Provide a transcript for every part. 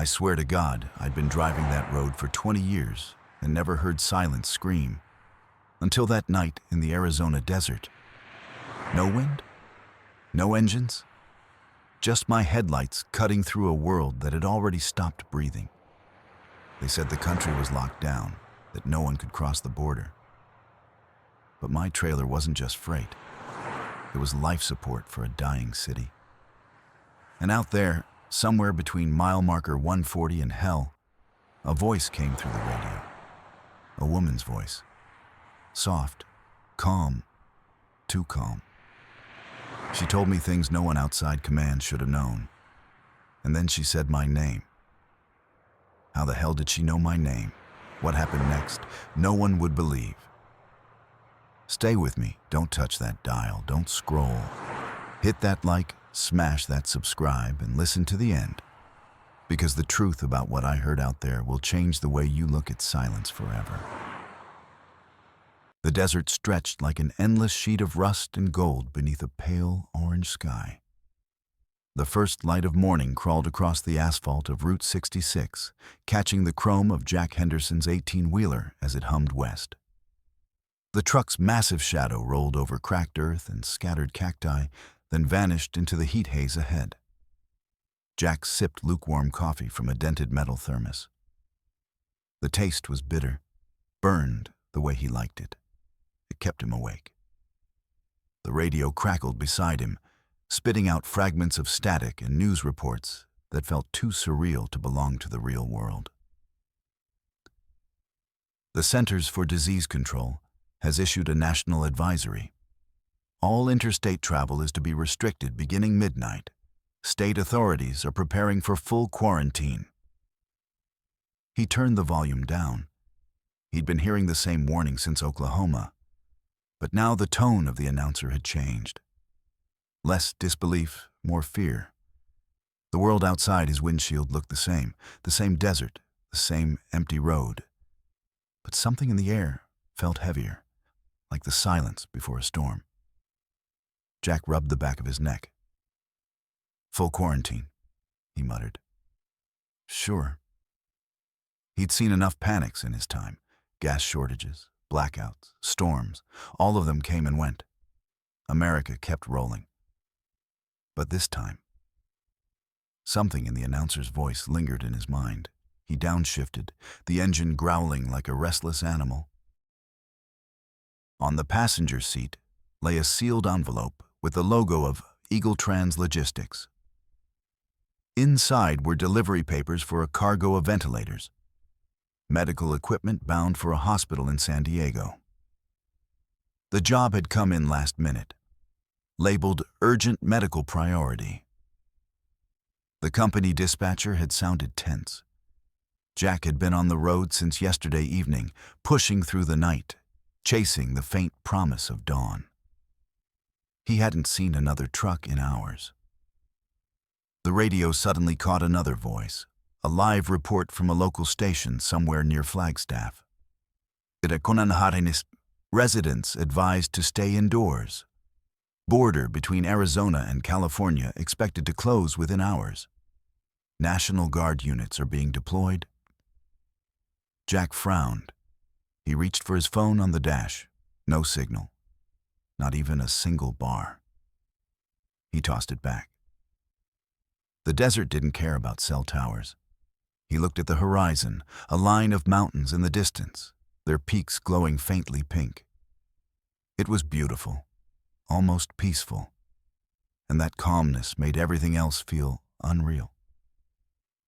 I swear to God, I'd been driving that road for 20 years and never heard silence scream. Until that night in the Arizona desert. No wind? No engines? Just my headlights cutting through a world that had already stopped breathing. They said the country was locked down, that no one could cross the border. But my trailer wasn't just freight. It was life support for a dying city. And out there, somewhere between mile marker 140 and hell, a voice came through the radio. A woman's voice. Soft, calm, too calm. She told me things no one outside command should have known. And then she said my name. How the hell did she know my name? What happened next? No one would believe. Stay with me. Don't touch that dial. Don't scroll. Hit that like, smash that subscribe, and listen to the end. Because the truth about what I heard out there will change the way you look at silence forever. The desert stretched like an endless sheet of rust and gold beneath a pale orange sky. The first light of morning crawled across the asphalt of Route 66, catching the chrome of Jack Henderson's 18-wheeler as it hummed west. The truck's massive shadow rolled over cracked earth and scattered cacti, then vanished into the heat haze ahead. Jack sipped lukewarm coffee from a dented metal thermos. The taste was bitter, burned the way he liked it. It kept him awake. The radio crackled beside him, spitting out fragments of static and news reports that felt too surreal to belong to the real world. The Centers for Disease Control has issued a national advisory. All interstate travel is to be restricted beginning midnight. State authorities are preparing for full quarantine. He turned the volume down. He'd been hearing the same warning since Oklahoma. But now the tone of the announcer had changed. Less disbelief, more fear. The world outside his windshield looked the same desert, the same empty road. But something in the air felt heavier, like the silence before a storm. Jack rubbed the back of his neck. Full quarantine, he muttered. Sure. He'd seen enough panics in his time, gas shortages, blackouts, storms, all of them came and went. America kept rolling. But this time, something in the announcer's voice lingered in his mind. He downshifted, the engine growling like a restless animal. On the passenger seat lay a sealed envelope with the logo of Eagle Trans Logistics. Inside were delivery papers for a cargo of ventilators, medical equipment bound for a hospital in San Diego. The job had come in last minute, labeled urgent medical priority. The company dispatcher had sounded tense. Jack had been on the road since yesterday evening, pushing through the night, chasing the faint promise of dawn. He hadn't seen another truck in hours. The radio suddenly caught another voice, a live report from a local station somewhere near Flagstaff. Residents advised to stay indoors. Border between Arizona and California expected to close within hours. National Guard units are being deployed. Jack frowned. He reached for his phone on the dash. No signal. Not even a single bar. He tossed it back. The desert didn't care about cell towers. He looked at the horizon, a line of mountains in the distance, their peaks glowing faintly pink. It was beautiful, almost peaceful, and that calmness made everything else feel unreal.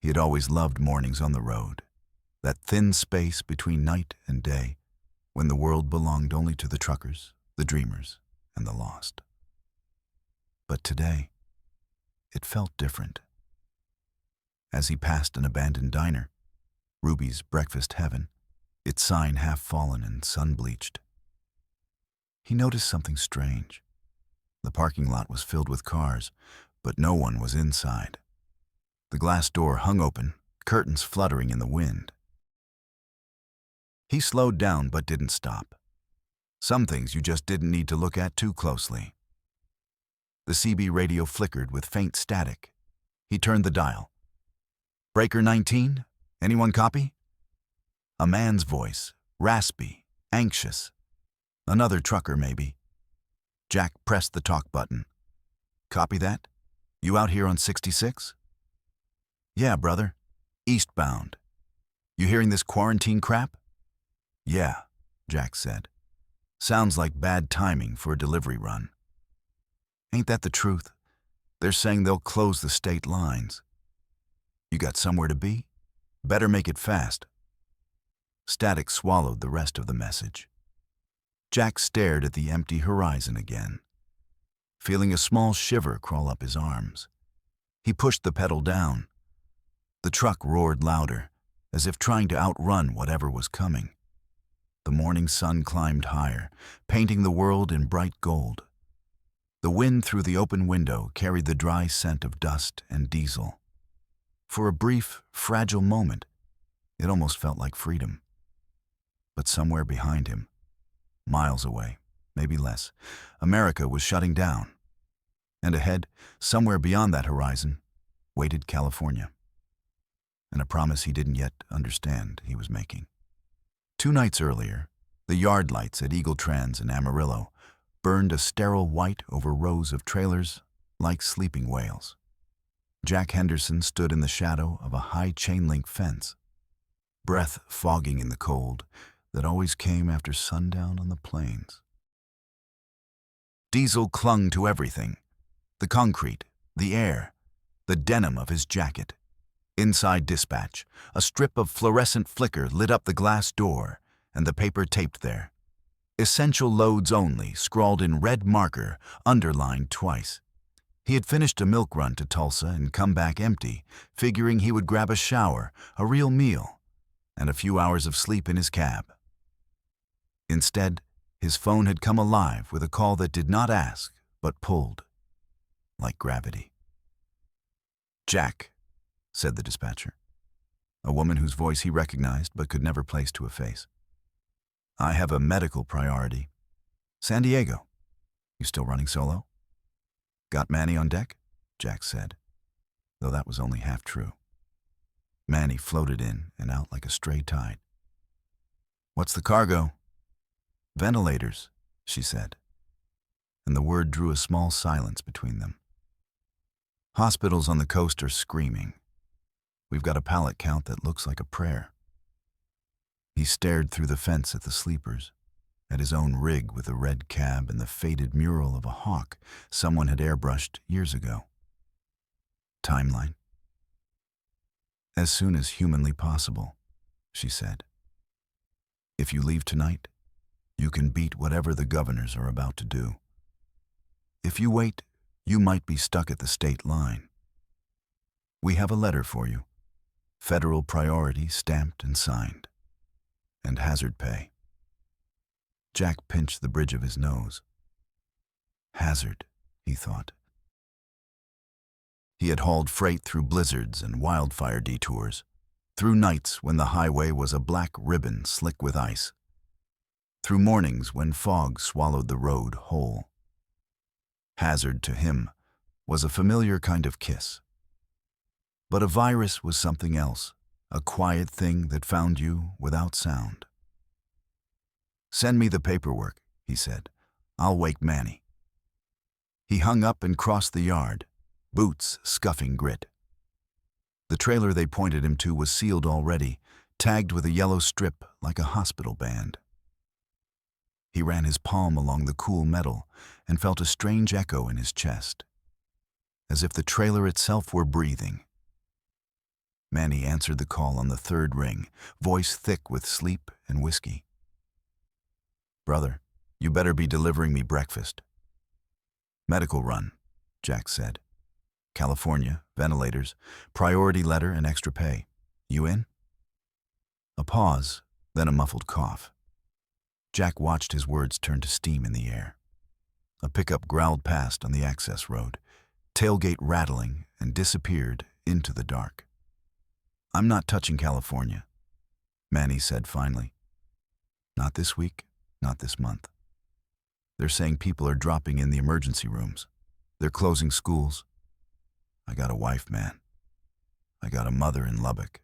He had always loved mornings on the road, that thin space between night and day, when the world belonged only to the truckers, the dreamers, and the lost. But today, it felt different. As he passed an abandoned diner, Ruby's Breakfast Heaven, its sign half fallen and sun-bleached, he noticed something strange. The parking lot was filled with cars, but no one was inside. The glass door hung open, curtains fluttering in the wind. He slowed down but didn't stop. Some things you just didn't need to look at too closely. The CB radio flickered with faint static. He turned the dial. Breaker 19? Anyone copy? A man's voice, raspy, anxious. Another trucker, maybe. Jack pressed the talk button. Copy that? You out here on 66? Yeah, brother. Eastbound. You hearing this quarantine crap? Yeah, Jack said. Sounds like bad timing for a delivery run. Ain't that the truth? They're saying they'll close the state lines. You got somewhere to be? Better make it fast. Static swallowed the rest of the message. Jack stared at the empty horizon again, feeling a small shiver crawl up his arms. He pushed the pedal down. The truck roared louder, as if trying to outrun whatever was coming. The morning sun climbed higher, painting the world in bright gold. The wind through the open window carried the dry scent of dust and diesel. For a brief, fragile moment, it almost felt like freedom. But somewhere behind him, miles away, maybe less, America was shutting down. And ahead, somewhere beyond that horizon, waited California. And a promise he didn't yet understand he was making. 2 nights earlier, the yard lights at Eagle Trans in Amarillo burned a sterile white over rows of trailers like sleeping whales. Jack Henderson stood in the shadow of a high chain-link fence, breath fogging in the cold that always came after sundown on the plains. Diesel clung to everything: the concrete, the air, the denim of his jacket. Inside dispatch, a strip of fluorescent flicker lit up the glass door and the paper taped there. Essential loads only, scrawled in red marker, underlined twice. He had finished a milk run to Tulsa and come back empty, figuring he would grab a shower, a real meal, and a few hours of sleep in his cab. Instead, his phone had come alive with a call that did not ask, but pulled, like gravity. "Jack," said the dispatcher, a woman whose voice he recognized but could never place to a face. "I have a medical priority. San Diego. You still running solo?" "Got Manny on deck?" Jack said, though that was only half true. Manny floated in and out like a stray tide. "What's the cargo?" "Ventilators," she said, and the word drew a small silence between them. "Hospitals on the coast are screaming. We've got a pallet count that looks like a prayer." He stared through the fence at the sleepers, at his own rig with the red cab and the faded mural of a hawk someone had airbrushed years ago. "Timeline?" "As soon as humanly possible," she said. "If you leave tonight, you can beat whatever the governors are about to do. If you wait, you might be stuck at the state line. We have a letter for you, federal priority stamped and signed, and hazard pay." Jack pinched the bridge of his nose. Hazard, he thought. He had hauled freight through blizzards and wildfire detours, through nights when the highway was a black ribbon slick with ice, through mornings when fog swallowed the road whole. Hazard to him was a familiar kind of kiss. But a virus was something else, a quiet thing that found you without sound. "Send me the paperwork," he said. "I'll wake Manny." He hung up and crossed the yard, boots scuffing grit. The trailer they pointed him to was sealed already, tagged with a yellow strip like a hospital band. He ran his palm along the cool metal and felt a strange echo in his chest, as if the trailer itself were breathing. Manny answered the call on the 3rd ring, voice thick with sleep and whiskey. "Brother, you better be delivering me breakfast." "Medical run," Jack said. "California, ventilators, priority letter and extra pay. You in?" A pause, then a muffled cough. Jack watched his words turn to steam in the air. A pickup growled past on the access road, tailgate rattling, and disappeared into the dark. "I'm not touching California," Manny said finally. "Not this week, not this month. They're saying people are dropping in the emergency rooms. They're closing schools. I got a wife, man. I got a mother in Lubbock.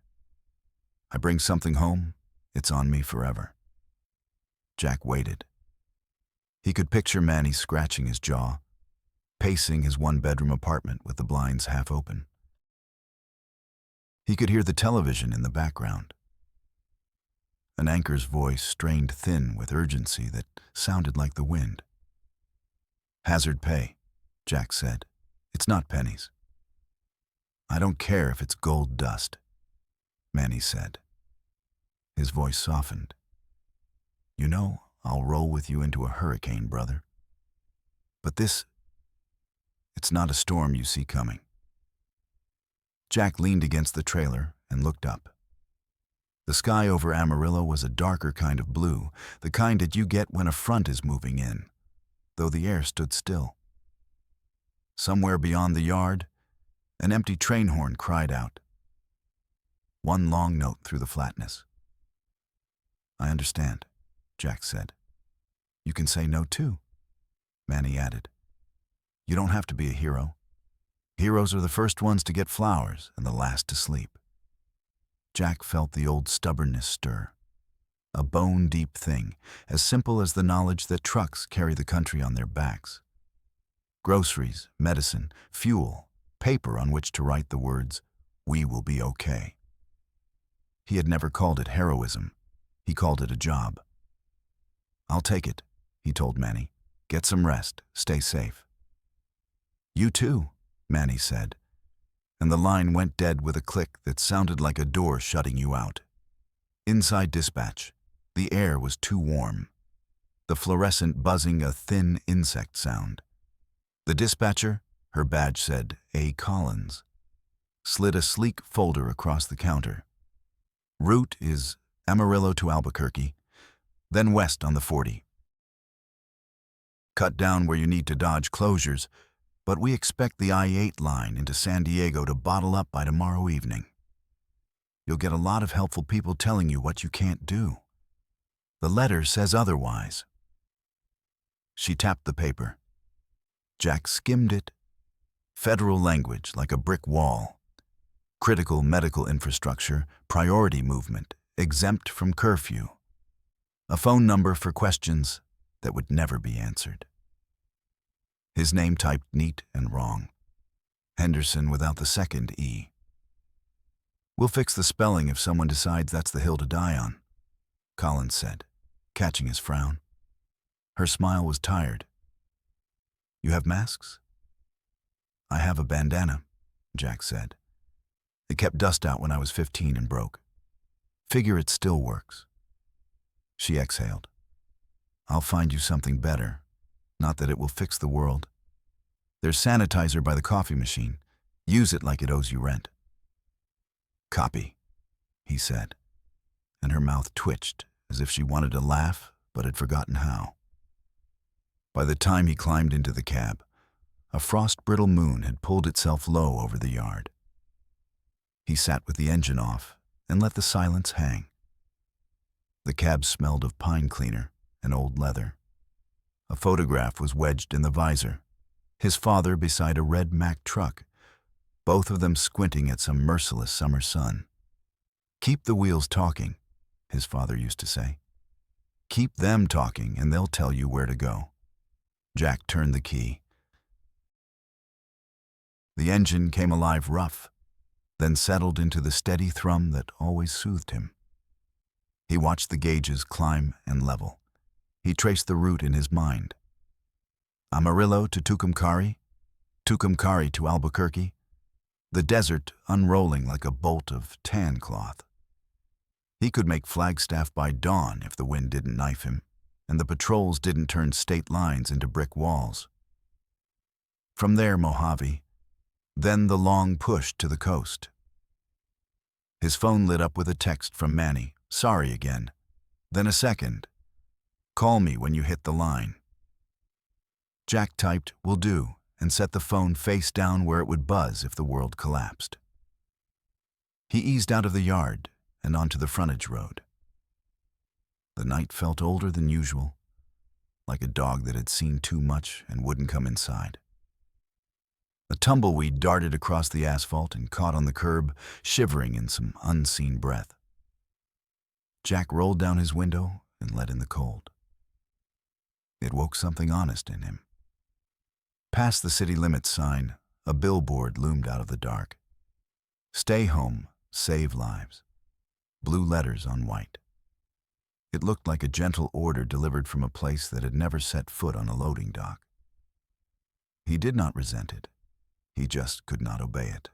I bring something home, it's on me forever. Jack waited. He could picture Manny scratching his jaw, pacing his one-bedroom apartment with the blinds half open. He could hear the television in the background. An anchor's voice strained thin with urgency that sounded like the wind. "Hazard pay," Jack said. "It's not pennies." "I don't care if it's gold dust," Manny said. His voice softened. "You know, I'll roll with you into a hurricane, brother. But it's not a storm you see coming." Jack leaned against the trailer and looked up. The sky over Amarillo was a darker kind of blue, the kind that you get when a front is moving in, though the air stood still. Somewhere beyond the yard, an empty train horn cried out. One long note through the flatness. "I understand," Jack said. "You can say no too," Manny added. "You don't have to be a hero. Heroes are the first ones to get flowers and the last to sleep." Jack felt the old stubbornness stir. A bone-deep thing, as simple as the knowledge that trucks carry the country on their backs. Groceries, medicine, fuel, paper on which to write the words, "We will be okay." He had never called it heroism. He called it a job. "I'll take it," he told Manny. "Get some rest. Stay safe." "You too," Manny said, and the line went dead with a click that sounded like a door shutting you out. Inside dispatch, the air was too warm. The fluorescent buzzing a thin insect sound. The dispatcher, her badge said A. Collins, slid a sleek folder across the counter. "Route is Amarillo to Albuquerque, then west on the 40. Cut down where you need to dodge closures, but we expect the I-8 line into San Diego to bottle up by tomorrow evening. You'll get a lot of helpful people telling you what you can't do. The letter says otherwise." She tapped the paper. Jack skimmed it. Federal language like a brick wall. Critical medical infrastructure, priority movement, exempt from curfew. A phone number for questions that would never be answered. His name typed neat and wrong. Henderson without the second E. "We'll fix the spelling if someone decides that's the hill to die on," Collins said, catching his frown. Her smile was tired. "You have masks?" "I have a bandana," Jack said. "It kept dust out when I was 15 and broke. Figure it still works." She exhaled. "I'll find you something better. Not that it will fix the world. There's sanitizer by the coffee machine. Use it like it owes you rent." "Copy," he said, and her mouth twitched as if she wanted to laugh but had forgotten how. By the time he climbed into the cab, a frost-brittle moon had pulled itself low over the yard. He sat with the engine off and let the silence hang. The cab smelled of pine cleaner and old leather. A photograph was wedged in the visor, his father beside a red Mack truck, both of them squinting at some merciless summer sun. "Keep the wheels talking," his father used to say. "Keep them talking and they'll tell you where to go." Jack turned the key. The engine came alive rough, then settled into the steady thrum that always soothed him. He watched the gauges climb and level. He traced the route in his mind. Amarillo to Tucumcari, Tucumcari to Albuquerque, the desert unrolling like a bolt of tan cloth. He could make Flagstaff by dawn if the wind didn't knife him, and the patrols didn't turn state lines into brick walls. From there, Mojave, then the long push to the coast. His phone lit up with a text from Manny, "Sorry again." Then a second, "Call me when you hit the line." Jack typed, "Will do," and set the phone face down where it would buzz if the world collapsed. He eased out of the yard and onto the frontage road. The night felt older than usual, like a dog that had seen too much and wouldn't come inside. A tumbleweed darted across the asphalt and caught on the curb, shivering in some unseen breath. Jack rolled down his window and let in the cold. It woke something honest in him. Past the city limits sign, a billboard loomed out of the dark. "Stay home, save lives." Blue letters on white. It looked like a gentle order delivered from a place that had never set foot on a loading dock. He did not resent it. He just could not obey it.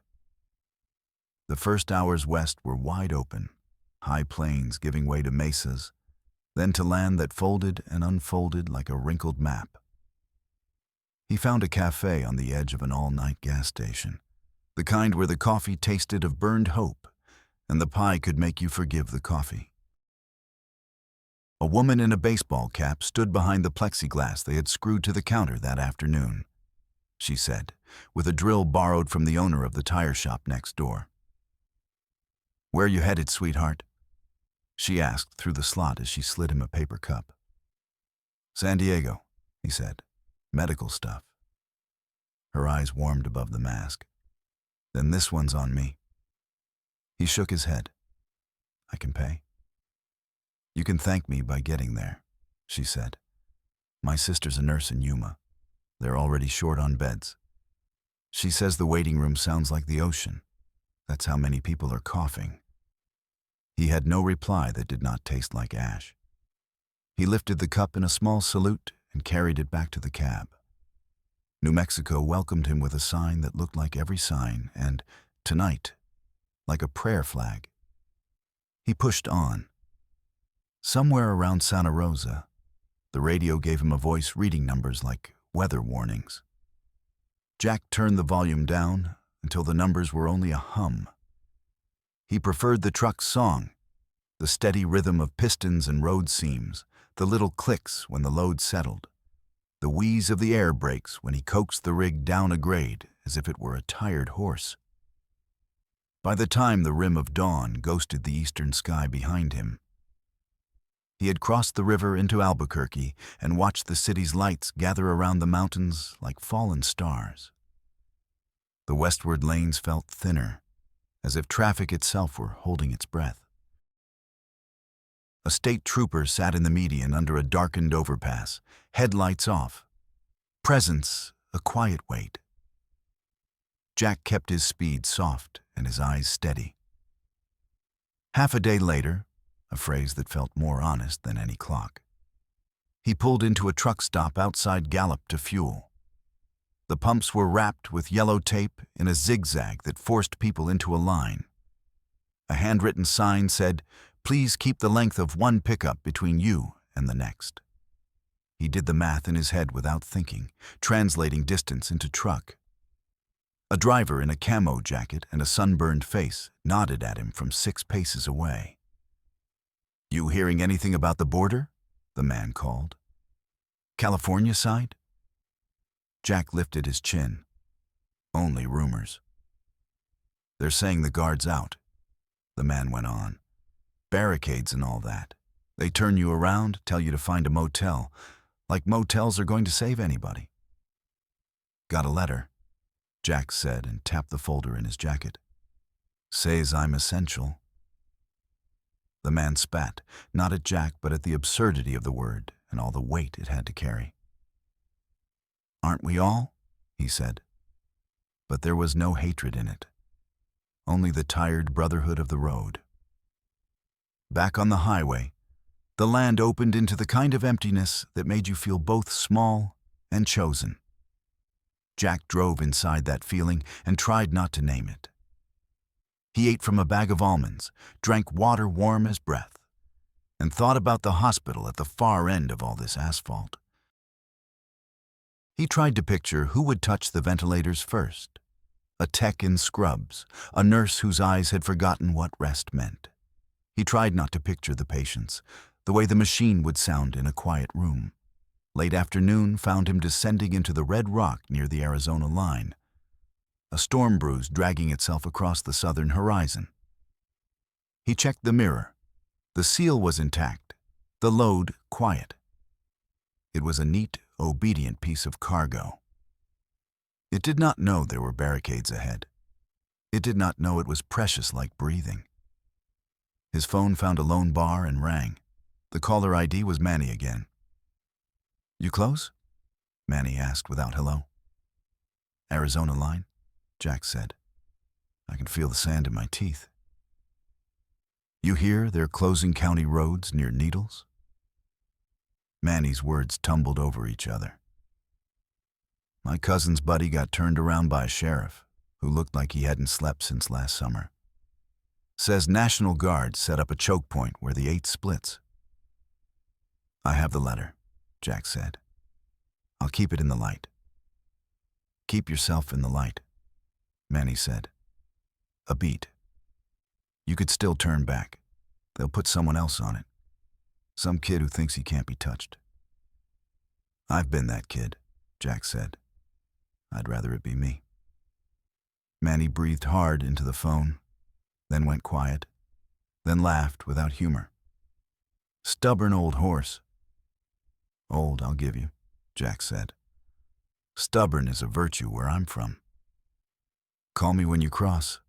The first hours west were wide open, high plains giving way to mesas, then to land that folded and unfolded like a wrinkled map. He found a cafe on the edge of an all-night gas station, the kind where the coffee tasted of burned hope and the pie could make you forgive the coffee. A woman in a baseball cap stood behind the plexiglass they had screwed to the counter that afternoon. She said, with a drill borrowed from the owner of the tire shop next door. "Where are you headed, sweetheart?" she asked through the slot as she slid him a paper cup. "San Diego," he said. "Medical stuff." Her eyes warmed above the mask. "Then this one's on me." He shook his head. "I can pay." "You can thank me by getting there," she said. "My sister's a nurse in Yuma. They're already short on beds. She says the waiting room sounds like the ocean. That's how many people are coughing." He had no reply that did not taste like ash. He lifted the cup in a small salute and carried it back to the cab. New Mexico welcomed him with a sign that looked like every sign and, tonight, like a prayer flag. He pushed on. Somewhere around Santa Rosa, the radio gave him a voice reading numbers like weather warnings. Jack turned the volume down until the numbers were only a hum. He preferred the truck's song, the steady rhythm of pistons and road seams, the little clicks when the load settled, the wheeze of the air brakes when he coaxed the rig down a grade as if it were a tired horse. By the time the rim of dawn ghosted the eastern sky behind him, he had crossed the river into Albuquerque and watched the city's lights gather around the mountains like fallen stars. The westward lanes felt thinner, as if traffic itself were holding its breath. A state trooper sat in the median under a darkened overpass, headlights off. Presence, a quiet wait. Jack kept his speed soft and his eyes steady. Half a day later, a phrase that felt more honest than any clock, he pulled into a truck stop outside Gallup to fuel. The pumps were wrapped with yellow tape in a zigzag that forced people into a line. A handwritten sign said, "Please keep the length of one pickup between you and the next." He did the math in his head without thinking, translating distance into truck. A driver in a camo jacket and a sunburned face nodded at him from 6 paces away. "You hearing anything about the border?" the man called. "California side?" Jack lifted his chin. "Only rumors." "They're saying the guard's out," the man went on. "Barricades and all that. They turn you around, tell you to find a motel, like motels are going to save anybody." "Got a letter," Jack said and tapped the folder in his jacket. "Says I'm essential." The man spat, not at Jack but at the absurdity of the word and all the weight it had to carry. "Aren't we all?" he said. But there was no hatred in it, only the tired brotherhood of the road. Back on the highway, the land opened into the kind of emptiness that made you feel both small and chosen. Jack drove inside that feeling and tried not to name it. He ate from a bag of almonds, drank water warm as breath, and thought about the hospital at the far end of all this asphalt. He tried to picture who would touch the ventilators first. A tech in scrubs, a nurse whose eyes had forgotten what rest meant. He tried not to picture the patients, the way the machine would sound in a quiet room. Late afternoon found him descending into the red rock near the Arizona line, a storm bruise dragging itself across the southern horizon. He checked the mirror. The seal was intact, the load quiet. It was a neat, obedient piece of cargo. It did not know there were barricades ahead. It did not know it was precious like breathing. His phone found a lone bar and rang. The caller ID was Manny again. "You close?" Manny asked without hello. "Arizona line," Jack said. "I can feel the sand in my teeth." "You hear they're closing county roads near Needles?" Manny's words tumbled over each other. "My cousin's buddy got turned around by a sheriff who looked like he hadn't slept since last summer. Says National Guard set up a choke point where the 8 splits." "I have the letter," Jack said. "I'll keep it in the light." "Keep yourself in the light," Manny said. "A beat. You could still turn back. They'll put someone else on it. Some kid who thinks he can't be touched." "I've been that kid," Jack said. "I'd rather it be me." Manny breathed hard into the phone, then went quiet, then laughed without humor. "Stubborn old horse." "Old, I'll give you," Jack said. "Stubborn is a virtue where I'm from." "Call me when you cross,"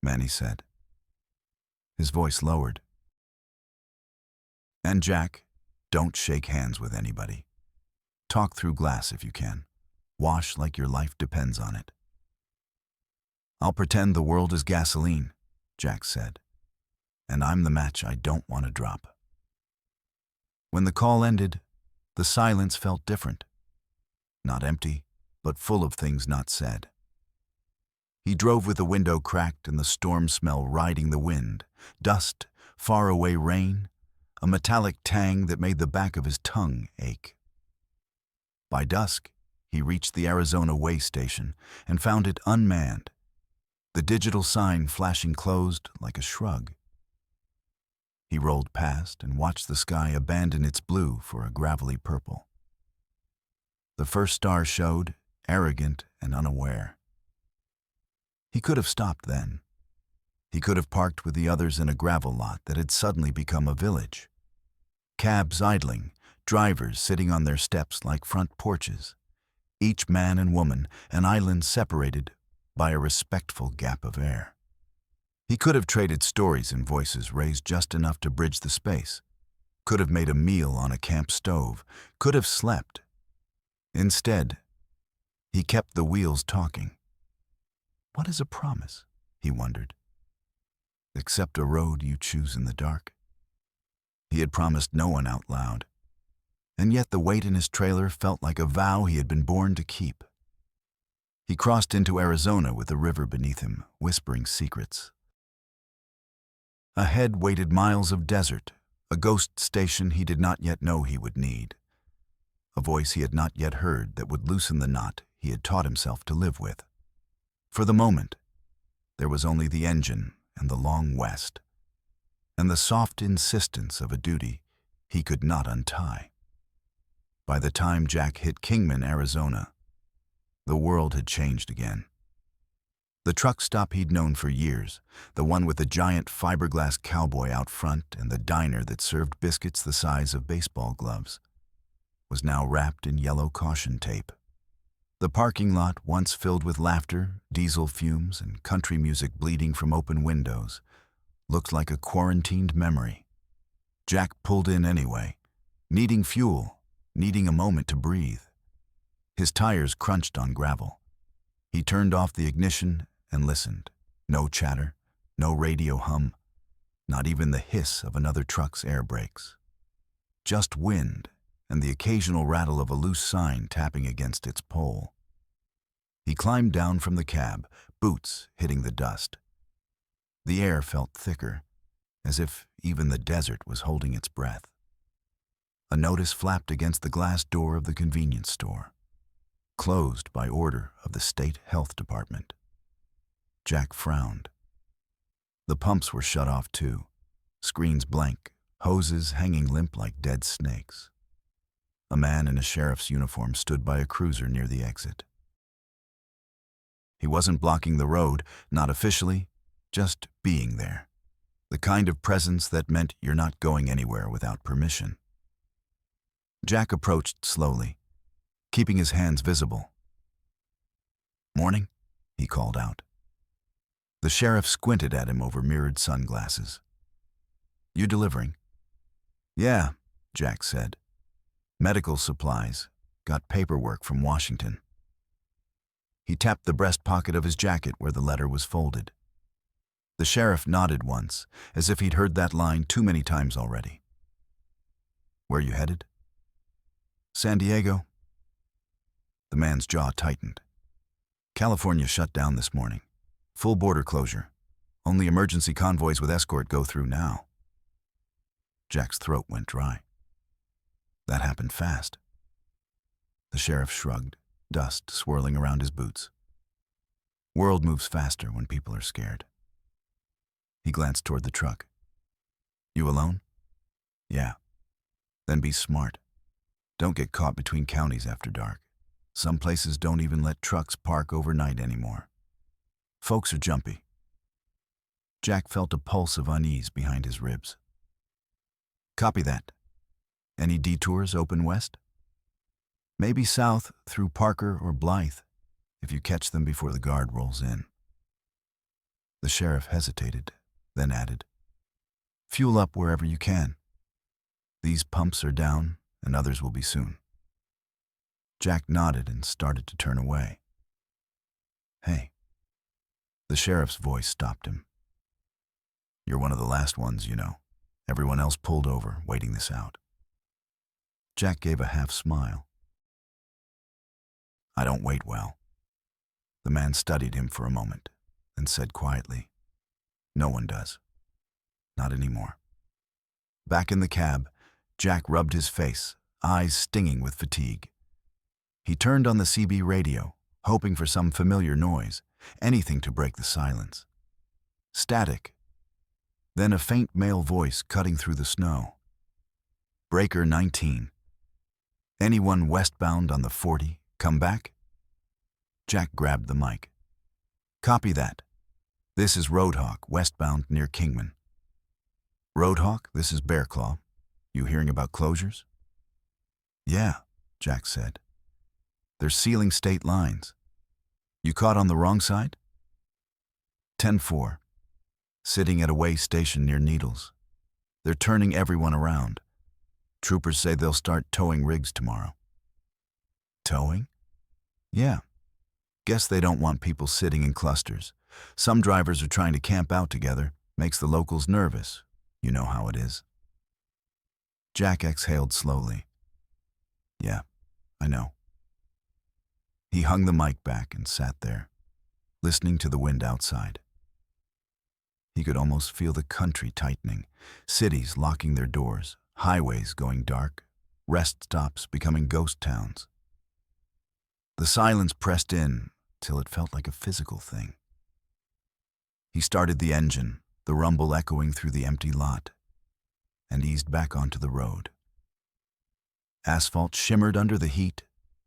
Manny said. His voice lowered. "And Jack, don't shake hands with anybody. Talk through glass if you can. Wash like your life depends on it." "I'll pretend the world is gasoline," Jack said. "And I'm the match I don't want to drop." When the call ended, the silence felt different. Not empty, but full of things not said. He drove with the window cracked and the storm smell riding the wind, dust, faraway rain, a metallic tang that made the back of his tongue ache. By dusk, he reached the Arizona way station and found it unmanned, the digital sign flashing closed like a shrug. He rolled past and watched the sky abandon its blue for a gravelly purple. The first star showed, arrogant and unaware. He could have stopped then. He could have parked with the others in a gravel lot that had suddenly become a village. Cabs idling, drivers sitting on their steps like front porches. Each man and woman, an island separated by a respectful gap of air. He could have traded stories and voices raised just enough to bridge the space. Could have made a meal on a camp stove. Could have slept. Instead, he kept the wheels talking. What is a promise, he wondered. Except a road you choose in the dark. He had promised no one out loud, and yet the weight in his trailer felt like a vow he had been born to keep. He crossed into Arizona with the river beneath him, whispering secrets. Ahead waited miles of desert, a ghost station he did not yet know he would need. A voice he had not yet heard that would loosen the knot he had taught himself to live with. For the moment, there was only the engine and the long west, and the soft insistence of a duty he could not untie. By the time Jack hit Kingman, Arizona, the world had changed again. The truck stop he'd known for years, the one with the giant fiberglass cowboy out front and the diner that served biscuits the size of baseball gloves, was now wrapped in yellow caution tape. The parking lot, once filled with laughter, diesel fumes, and country music bleeding from open windows, looked like a quarantined memory. Jack pulled in anyway, needing fuel, needing a moment to breathe. His tires crunched on gravel. He turned off the ignition and listened. No chatter, no radio hum, not even the hiss of another truck's air brakes. Just wind and the occasional rattle of a loose sign tapping against its pole. He climbed down from the cab, boots hitting the dust. The air felt thicker, as if even the desert was holding its breath. A notice flapped against the glass door of the convenience store. Closed by order of the state health department. Jack frowned. The pumps were shut off too, screens blank, hoses hanging limp like dead snakes. A man in a sheriff's uniform stood by a cruiser near the exit. He wasn't blocking the road, not officially, just being there. The kind of presence that meant you're not going anywhere without permission. Jack approached slowly, keeping his hands visible. Morning, he called out. The sheriff squinted at him over mirrored sunglasses. You delivering? Yeah, Jack said. Medical supplies. Got paperwork from Washington. He tapped the breast pocket of his jacket where the letter was folded. The sheriff nodded once, as if he'd heard that line too many times already. Where you headed? San Diego. The man's jaw tightened. California shut down this morning. Full border closure. Only emergency convoys with escort go through now. Jack's throat went dry. That happened fast. The sheriff shrugged, dust swirling around his boots. World moves faster when people are scared. He glanced toward the truck. You alone? Yeah. Then be smart. Don't get caught between counties after dark. Some places don't even let trucks park overnight anymore. Folks are jumpy. Jack felt a pulse of unease behind his ribs. Copy that. Any detours open west? Maybe south through Parker or Blythe, if you catch them before the guard rolls in. The sheriff hesitated, then added, Fuel up wherever you can. These pumps are down, and others will be soon. Jack nodded and started to turn away. Hey. The sheriff's voice stopped him. You're one of the last ones, you know. Everyone else pulled over, waiting this out. Jack gave a half smile. I don't wait well. The man studied him for a moment, then said quietly, No one does. Not anymore. Back in the cab, Jack rubbed his face, eyes stinging with fatigue. He turned on the CB radio, hoping for some familiar noise, anything to break the silence. Static. Then a faint male voice cutting through the snow. Breaker 19. Anyone westbound on the 40, come back? Jack grabbed the mic. Copy that. This is Roadhawk, westbound near Kingman. Roadhawk, this is Bearclaw. You hearing about closures? Yeah, Jack said. They're sealing state lines. You caught on the wrong side? 10-4. Sitting at a way station near Needles. They're turning everyone around. Troopers say they'll start towing rigs tomorrow. Towing? Yeah. Guess they don't want people sitting in clusters. Some drivers are trying to camp out together. Makes the locals nervous. You know how it is. Jack exhaled slowly. Yeah, I know. He hung the mic back and sat there, listening to the wind outside. He could almost feel the country tightening, cities locking their doors, highways going dark, rest stops becoming ghost towns. The silence pressed in till it felt like a physical thing. He started the engine, the rumble echoing through the empty lot, and eased back onto the road. Asphalt shimmered under the heat,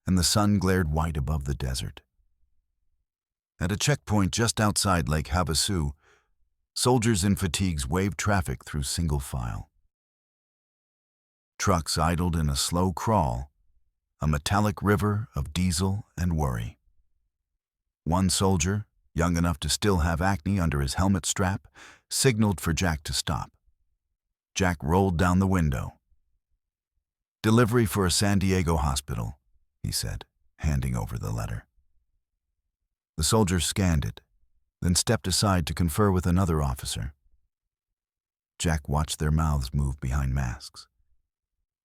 and the sun glared white above the desert. At a checkpoint just outside Lake Havasu, soldiers in fatigues waved traffic through single file. Trucks idled in a slow crawl, a metallic river of diesel and worry. One soldier, young enough to still have acne under his helmet strap, signaled for Jack to stop. Jack rolled down the window. Delivery for a San Diego hospital, he said, handing over the letter. The soldier scanned it, then stepped aside to confer with another officer. Jack watched their mouths move behind masks.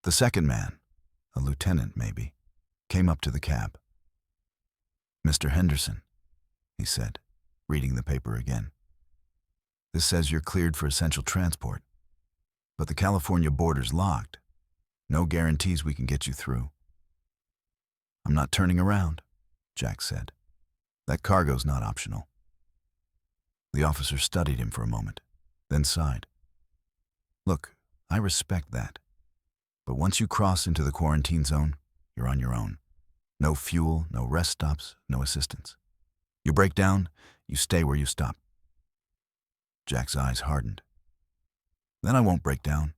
The second man, a lieutenant maybe, came up to the cab. Mr. Henderson, he said, reading the paper again. This says you're cleared for essential transport, but the California border's locked. No guarantees we can get you through. I'm not turning around, Jack said. That cargo's not optional. The officer studied him for a moment, then sighed. Look, I respect that. But once you cross into the quarantine zone, you're on your own. No fuel, no rest stops, no assistance. You break down, you stay where you stop. Jack's eyes hardened. Then I won't break down.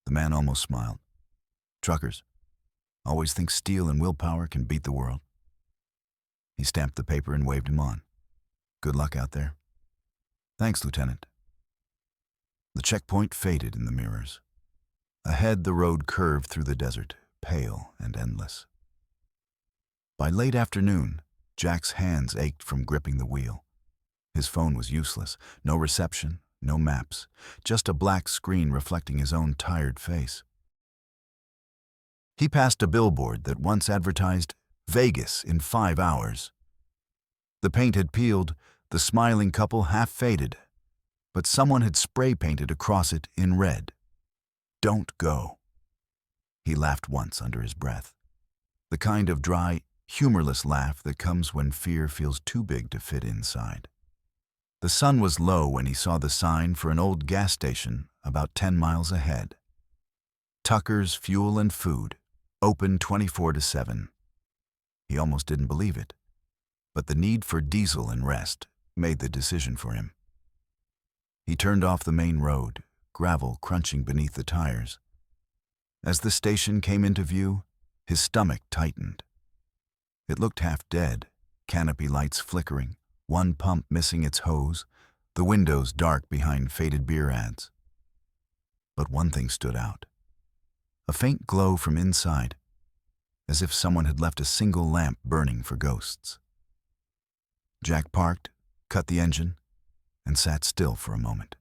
The man almost smiled. Truckers always think steel and willpower can beat the world. He stamped the paper and waved him on. "Good luck out there." "Thanks, Lieutenant." The checkpoint faded in the mirrors. Ahead, the road curved through the desert, pale and endless. By late afternoon, Jack's hands ached from gripping the wheel. His phone was useless. No reception, no maps, just a black screen reflecting his own tired face. He passed a billboard that once advertised Vegas in 5 hours. The paint had peeled, the smiling couple half faded, but someone had spray painted across it in red. "Don't go." He laughed once under his breath, the kind of dry, humorless laugh that comes when fear feels too big to fit inside. The sun was low when he saw the sign for an old gas station about 10 miles ahead. Tucker's Fuel and Food, open 24/7. He almost didn't believe it, but the need for diesel and rest made the decision for him. He turned off the main road, gravel crunching beneath the tires. As the station came into view, his stomach tightened. It looked half dead, canopy lights flickering, one pump missing its hose, the windows dark behind faded beer ads. But one thing stood out. A faint glow from inside, as if someone had left a single lamp burning for ghosts. Jack parked, cut the engine, and sat still for a moment.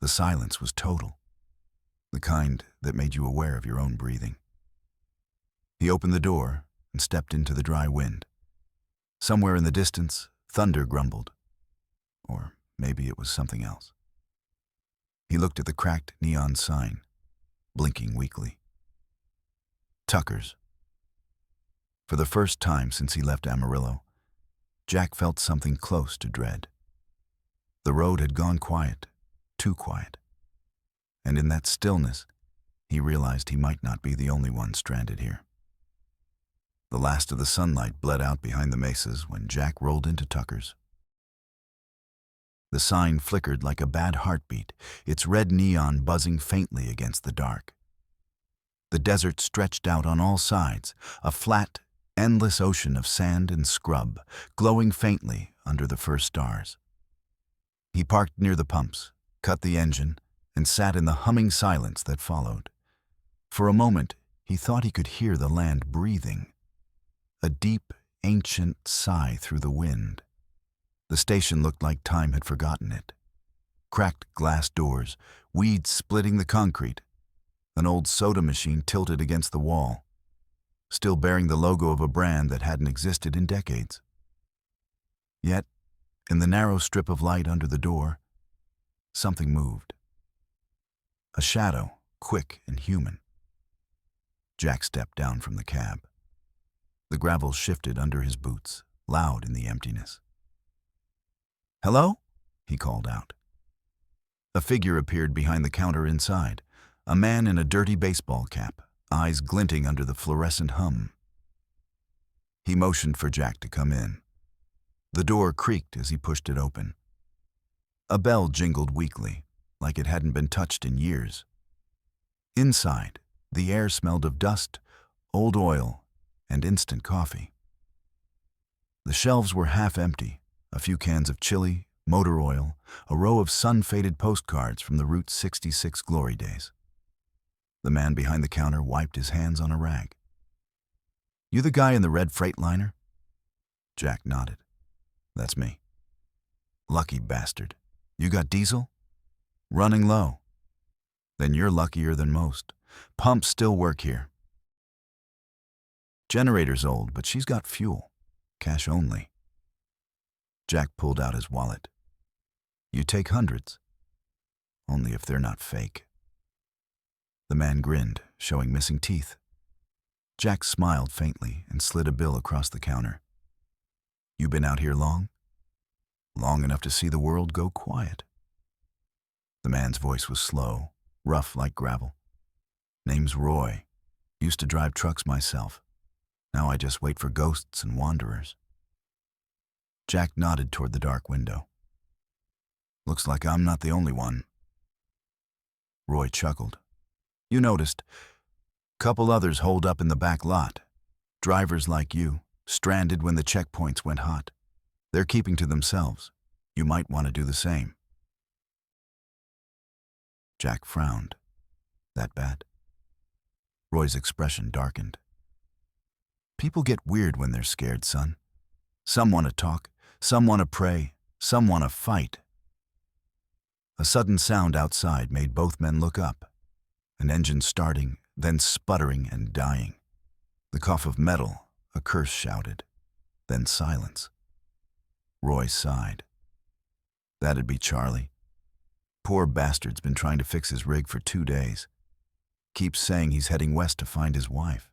The silence was total, the kind that made you aware of your own breathing. He opened the door and stepped into the dry wind. Somewhere in the distance, thunder grumbled. Or maybe it was something else. He looked at the cracked neon sign, blinking weakly. Tucker's. For the first time since he left Amarillo, Jack felt something close to dread. The road had gone quiet, too quiet. And in that stillness, he realized he might not be the only one stranded here. The last of the sunlight bled out behind the mesas when Jack rolled into Tucker's. The sign flickered like a bad heartbeat, its red neon buzzing faintly against the dark. The desert stretched out on all sides, a flat, endless ocean of sand and scrub, glowing faintly under the first stars. He parked near the pumps, cut the engine, and sat in the humming silence that followed. For a moment, he thought he could hear the land breathing. A deep, ancient sigh through the wind. The station looked like time had forgotten it. Cracked glass doors, weeds splitting the concrete, an old soda machine tilted against the wall, still bearing the logo of a brand that hadn't existed in decades. Yet, in the narrow strip of light under the door, something moved. A shadow, quick and human. Jack stepped down from the cab. The gravel shifted under his boots, loud in the emptiness. "Hello?" he called out. A figure appeared behind the counter inside, a man in a dirty baseball cap, eyes glinting under the fluorescent hum. He motioned for Jack to come in. The door creaked as he pushed it open. A bell jingled weakly, like it hadn't been touched in years. Inside, the air smelled of dust, old oil, and instant coffee. The shelves were half empty, a few cans of chili, motor oil, a row of sun-faded postcards from the Route 66 glory days. The man behind the counter wiped his hands on a rag. "You the guy in the red Freightliner?" Jack nodded. "That's me." "Lucky bastard. You got diesel?" "Running low." "Then you're luckier than most. Pumps still work here." "Generator's old, but she's got fuel. Cash only." Jack pulled out his wallet. "You take hundreds." "Only if they're not fake." The man grinned, showing missing teeth. Jack smiled faintly and slid a bill across the counter. "You been out here long?" "Long enough to see the world go quiet." The man's voice was slow, rough like gravel. "Name's Roy. Used to drive trucks myself. Now I just wait for ghosts and wanderers." Jack nodded toward the dark window. "Looks like I'm not the only one." Roy chuckled. "You noticed. Couple others holed up in the back lot. Drivers like you, stranded when the checkpoints went hot. They're keeping to themselves. You might want to do the same. Jack frowned. That bad? Roy's expression darkened. People get weird when they're scared, son. Some want to talk, some want to pray, some want to fight. A sudden sound outside made both men look up. An engine starting, then sputtering and dying. The cough of metal, a curse shouted. Then silence. Roy sighed. That'd be Charlie. Poor bastard's been trying to fix his rig for 2 days. Keeps saying he's heading west to find his wife.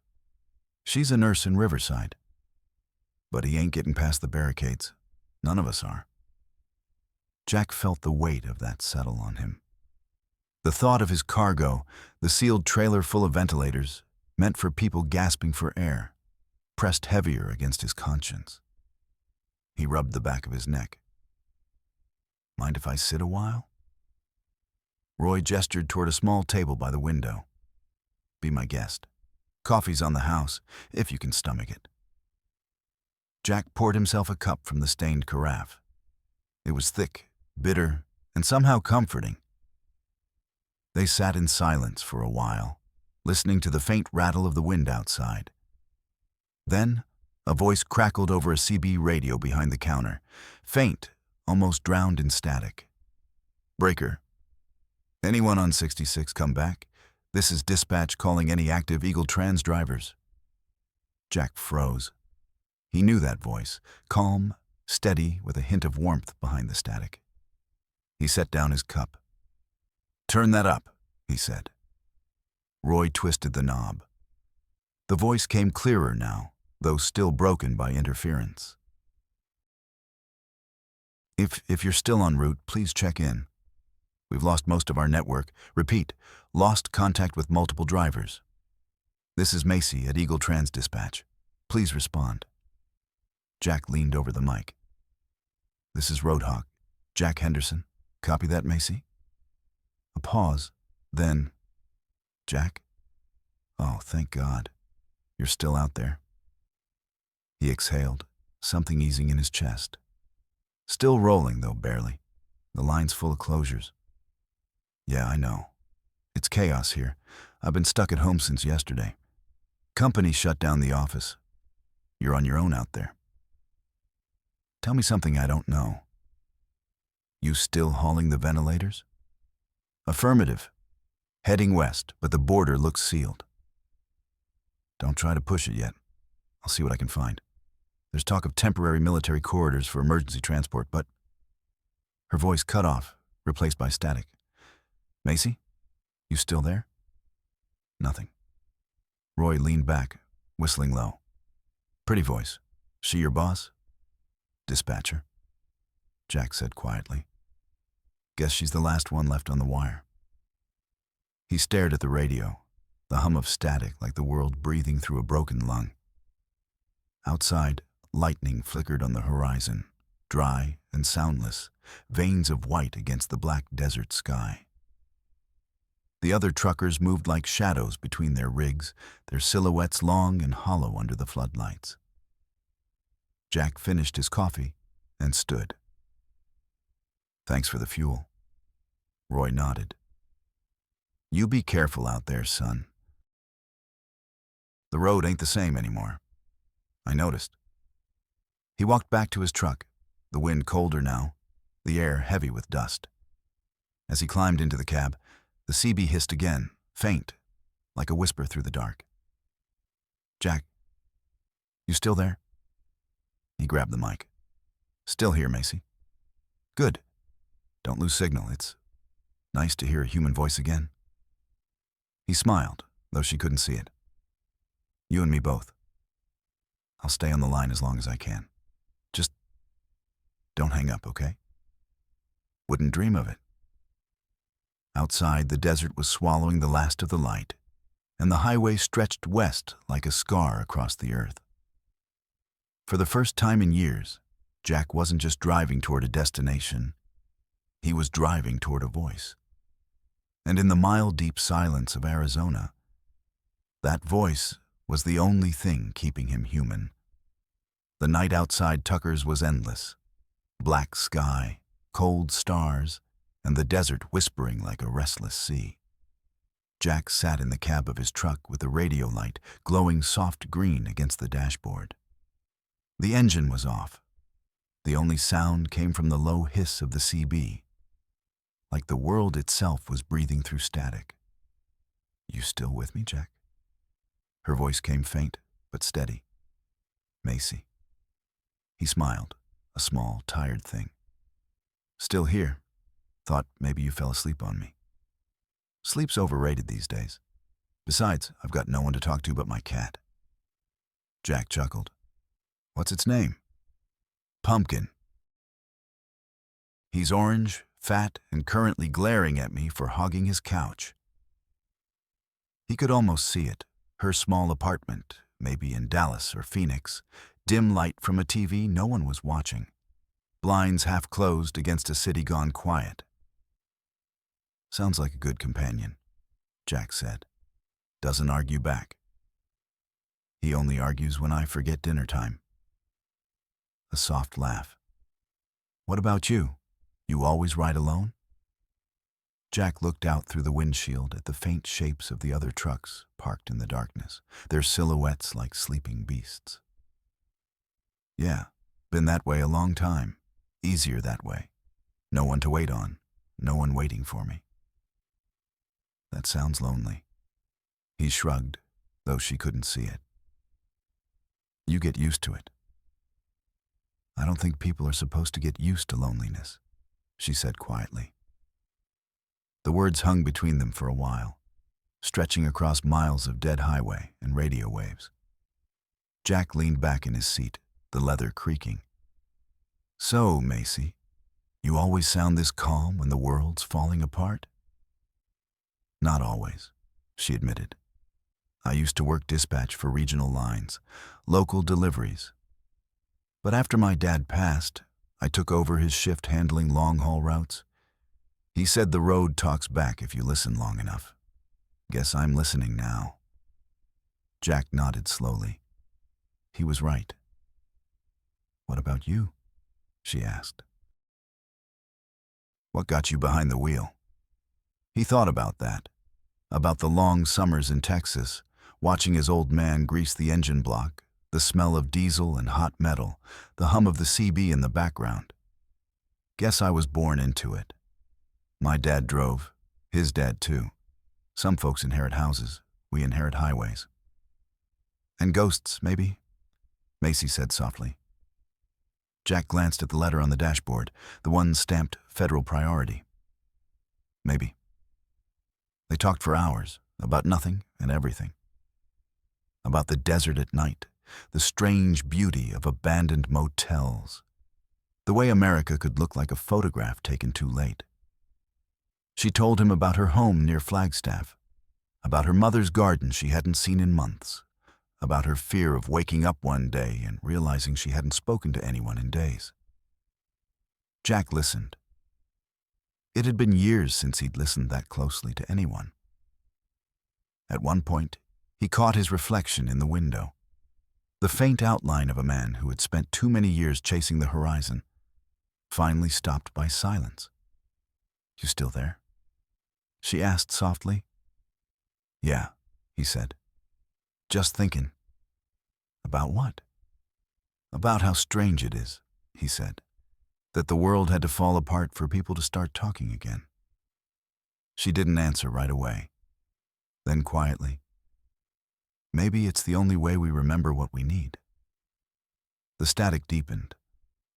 She's a nurse in Riverside. But he ain't getting past the barricades. None of us are. Jack felt the weight of that settle on him. The thought of his cargo, the sealed trailer full of ventilators, meant for people gasping for air, pressed heavier against his conscience. He rubbed the back of his neck. Mind if I sit a while? Roy gestured toward a small table by the window. Be my guest. Coffee's on the house, if you can stomach it. Jack poured himself a cup from the stained carafe. It was thick, bitter, and somehow comforting. They sat in silence for a while, listening to the faint rattle of the wind outside. Then, a voice crackled over a CB radio behind the counter, faint, almost drowned in static. Breaker. Anyone on 66 come back? This is dispatch calling any active Eagle Trans drivers. Jack froze. He knew that voice, calm, steady, with a hint of warmth behind the static. He set down his cup. Turn that up, he said. Roy twisted the knob. The voice came clearer now, though still broken by interference. If you're still en route, please check in. We've lost most of our network. Repeat, lost contact with multiple drivers. This is Macy at Eagle Trans Dispatch. Please respond. Jack leaned over the mic. This is Roadhog. Jack Henderson. Copy that, Macy? A pause. Then, Jack? Oh, thank God. You're still out there. He exhaled, something easing in his chest. Still rolling, though barely. The line's full of closures. Yeah, I know. It's chaos here. I've been stuck at home since yesterday. Company shut down the office. You're on your own out there. Tell me something I don't know. You still hauling the ventilators? Affirmative. Heading west, but the border looks sealed. Don't try to push it yet. I'll see what I can find. There's talk of temporary military corridors for emergency transport, but... Her voice cut off, replaced by static. Macy? You still there? Nothing. Roy leaned back, whistling low. Pretty voice. She your boss? Dispatcher. Jack said quietly. Guess she's the last one left on the wire. He stared at the radio, the hum of static like the world breathing through a broken lung. Outside, lightning flickered on the horizon, dry and soundless, veins of white against the black desert sky. The other truckers moved like shadows between their rigs, their silhouettes long and hollow under the floodlights. Jack finished his coffee and stood. Thanks for the fuel. Roy nodded. You be careful out there, son. The road ain't the same anymore. I noticed. He walked back to his truck, the wind colder now, the air heavy with dust. As he climbed into the cab, the CB hissed again, faint, like a whisper through the dark. Jack, you still there? He grabbed the mic. Still here, Macy. Good. Don't lose signal. It's nice to hear a human voice again. He smiled, though she couldn't see it. You and me both. I'll stay on the line as long as I can. Just don't hang up, okay? Wouldn't dream of it. Outside, the desert was swallowing the last of the light, and the highway stretched west like a scar across the earth. For the first time in years, Jack wasn't just driving toward a destination. He was driving toward a voice. And in the mile-deep silence of Arizona, that voice was the only thing keeping him human. The night outside Tucker's was endless. Black sky, cold stars, and the desert whispering like a restless sea. Jack sat in the cab of his truck with the radio light glowing soft green against the dashboard. The engine was off. The only sound came from the low hiss of the CB, like the world itself was breathing through static. "You still with me, Jack?" Her voice came faint, but steady. "Macy." He smiled, a small, tired thing. "Still here. Thought maybe you fell asleep on me." "Sleep's overrated these days. Besides, I've got no one to talk to but my cat." Jack chuckled. "What's its name?" "Pumpkin. He's orange, fat, and currently glaring at me for hogging his couch." He could almost see it, her small apartment, maybe in Dallas or Phoenix, dim light from a TV no one was watching, blinds half closed against a city gone quiet. "Sounds like a good companion," Jack said. "Doesn't argue back. He only argues when I forget dinner time." A soft laugh. "What about you? You always ride alone?" Jack looked out through the windshield at the faint shapes of the other trucks parked in the darkness, their silhouettes like sleeping beasts. "Yeah, been that way a long time. Easier that way. No one to wait on, no one waiting for me." "That sounds lonely." He shrugged, though she couldn't see it. "You get used to it." "I don't think people are supposed to get used to loneliness," she said quietly. The words hung between them for a while, stretching across miles of dead highway and radio waves. Jack leaned back in his seat, the leather creaking. "So, Macy, you always sound this calm when the world's falling apart?" "Not always," she admitted. "I used to work dispatch for regional lines, local deliveries. But after my dad passed, I took over his shift handling long-haul routes. He said the road talks back if you listen long enough. Guess I'm listening now." Jack nodded slowly. He was right. "What about you?" she asked. "What got you behind the wheel?" He thought about that, about the long summers in Texas, watching his old man grease the engine block, the smell of diesel and hot metal, the hum of the CB in the background. "Guess I was born into it. My dad drove, his dad too. Some folks inherit houses, we inherit highways." "And ghosts, maybe?" Macy said softly. Jack glanced at the letter on the dashboard, the one stamped Federal Priority. "Maybe." They talked for hours, about nothing and everything. About the desert at night, the strange beauty of abandoned motels, the way America could look like a photograph taken too late. She told him about her home near Flagstaff, about her mother's garden she hadn't seen in months, about her fear of waking up one day and realizing she hadn't spoken to anyone in days. Jack listened. It had been years since he'd listened that closely to anyone. At one point, he caught his reflection in the window, the faint outline of a man who had spent too many years chasing the horizon, finally stopped by silence. "You still there?" she asked softly. "Yeah," he said. "Just thinking." "About what?" "About how strange it is," he said, "that the world had to fall apart for people to start talking again." She didn't answer right away. Then quietly, "Maybe it's the only way we remember what we need." The static deepened,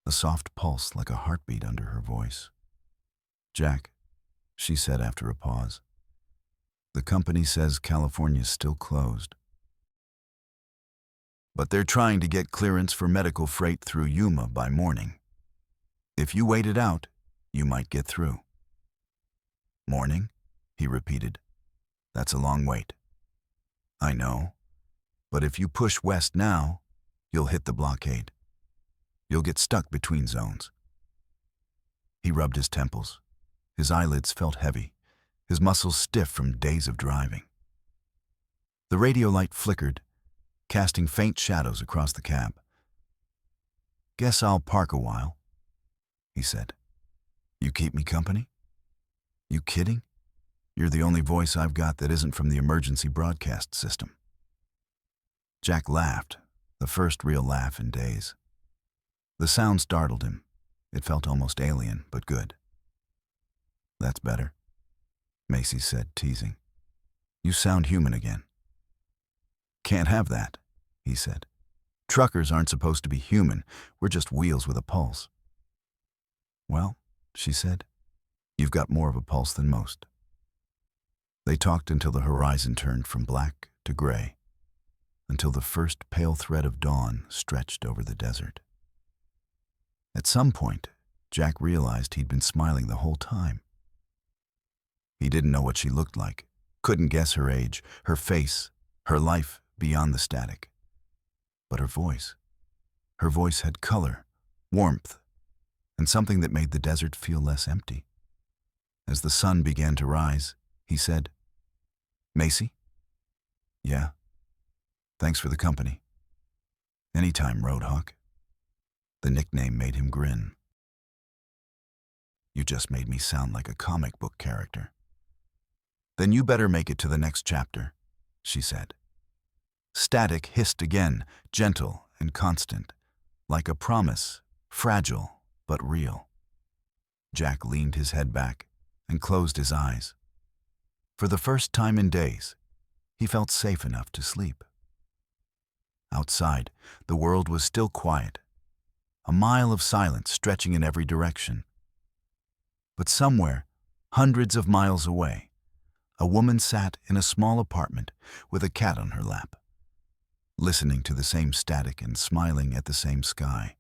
a soft pulse like a heartbeat under her voice. "Jack," she said after a pause, "the company says California's still closed. But they're trying to get clearance for medical freight through Yuma by morning. If you wait it out, you might get through." "Morning?" he repeated. "That's a long wait." "I know, but if you push west now, you'll hit the blockade. You'll get stuck between zones." He rubbed his temples. His eyelids felt heavy, his muscles stiff from days of driving. The radio light flickered, casting faint shadows across the cab. Guess I'll park a while, he said. You keep me company? You kidding? You're the only voice I've got that isn't from the emergency broadcast system. Jack laughed, the first real laugh in days. The sound startled him. It felt almost alien, but good. That's better, Macy said, teasing. You sound human again. Can't have that, he said. Truckers aren't supposed to be human. We're just wheels with a pulse. Well, she said, you've got more of a pulse than most. They talked until the horizon turned from black to gray, until the first pale thread of dawn stretched over the desert. At some point, Jack realized he'd been smiling the whole time. He didn't know what she looked like, couldn't guess her age, her face, her life beyond the static. But her voice had color, warmth, and something that made the desert feel less empty. As the sun began to rise, he said, Macy? Yeah. Thanks for the company. Anytime, Roadhawk. The nickname made him grin. You just made me sound like a comic book character. Then you better make it to the next chapter, she said. Static hissed again, gentle and constant, like a promise, fragile but real. Jack leaned his head back and closed his eyes. For the first time in days, he felt safe enough to sleep. Outside, the world was still quiet, a mile of silence stretching in every direction. But somewhere, hundreds of miles away, a woman sat in a small apartment with a cat on her lap, listening to the same static and smiling at the same sky.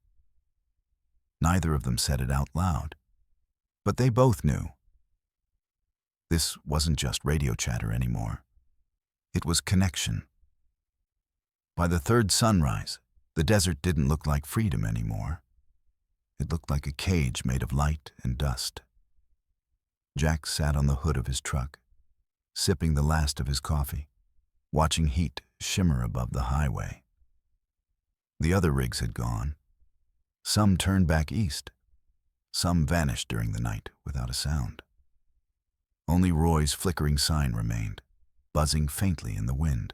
Neither of them said it out loud, but they both knew. This wasn't just radio chatter anymore. It was connection. By the third sunrise, the desert didn't look like freedom anymore. It looked like a cage made of light and dust. Jack sat on the hood of his truck, sipping the last of his coffee, watching heat shimmer above the highway. The other rigs had gone. Some turned back east. Some vanished during the night without a sound. Only Roy's flickering sign remained, buzzing faintly in the wind.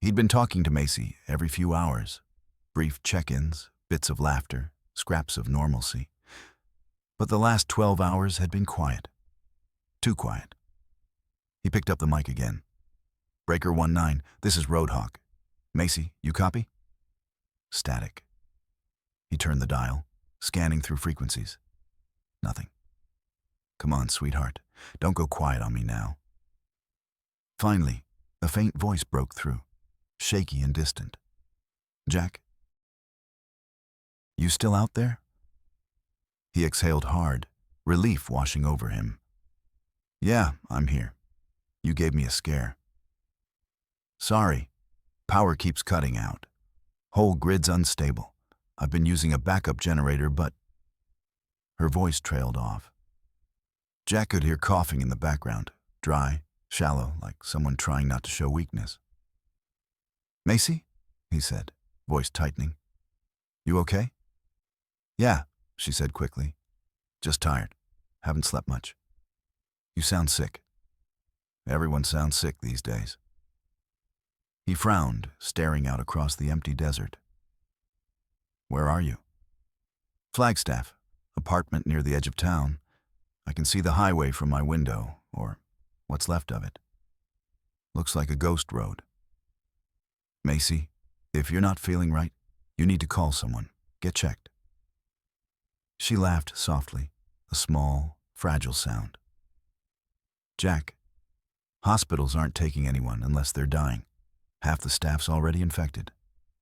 He'd been talking to Macy every few hours, brief check-ins, bits of laughter, scraps of normalcy. But the last 12 hours had been quiet. Too quiet. He picked up the mic again. Breaker 19, this is Roadhawk. Macy, you copy? Static. He turned the dial, scanning through frequencies. Nothing. Come on, sweetheart. Don't go quiet on me now. Finally, a faint voice broke through, shaky and distant. Jack? You still out there? He exhaled hard, relief washing over him. Yeah, I'm here. You gave me a scare. Sorry. Power keeps cutting out. Whole grid's unstable. I've been using a backup generator, but... Her voice trailed off. Jack could hear coughing in the background, dry, shallow, like someone trying not to show weakness. Macy? He said, voice tightening. You okay? Yeah, she said quickly. Just tired. Haven't slept much. You sound sick. Everyone sounds sick these days. He frowned, staring out across the empty desert. Where are you? Flagstaff, apartment near the edge of town. I can see the highway from my window, or what's left of it. Looks like a ghost road. Macy, if you're not feeling right, you need to call someone. Get checked. She laughed softly, a small, fragile sound. Jack, hospitals aren't taking anyone unless they're dying. Half the staff's already infected.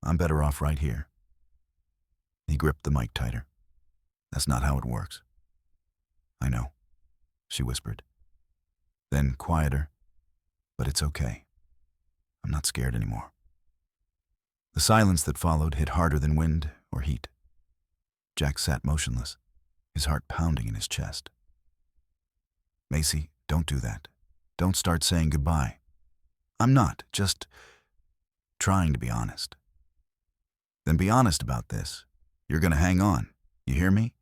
I'm better off right here. He gripped the mic tighter. That's not how it works. I know, she whispered. Then quieter, but it's okay. I'm not scared anymore. The silence that followed hit harder than wind or heat. Jack sat motionless, his heart pounding in his chest. Macy, don't do that. Don't start saying goodbye. I'm not, just trying to be honest. Then be honest about this. You're gonna hang on. You hear me?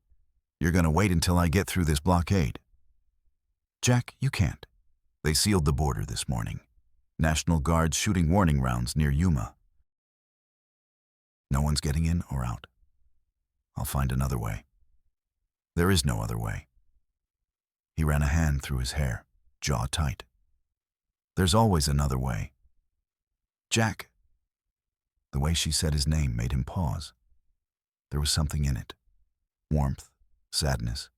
You're gonna wait until I get through this blockade. Jack, you can't. They sealed the border this morning. National Guards shooting warning rounds near Yuma. No one's getting in or out. I'll find another way. There is no other way. He ran a hand through his hair, jaw tight. There's always another way. Jack. The way she said his name made him pause. There was something in it. Warmth, sadness,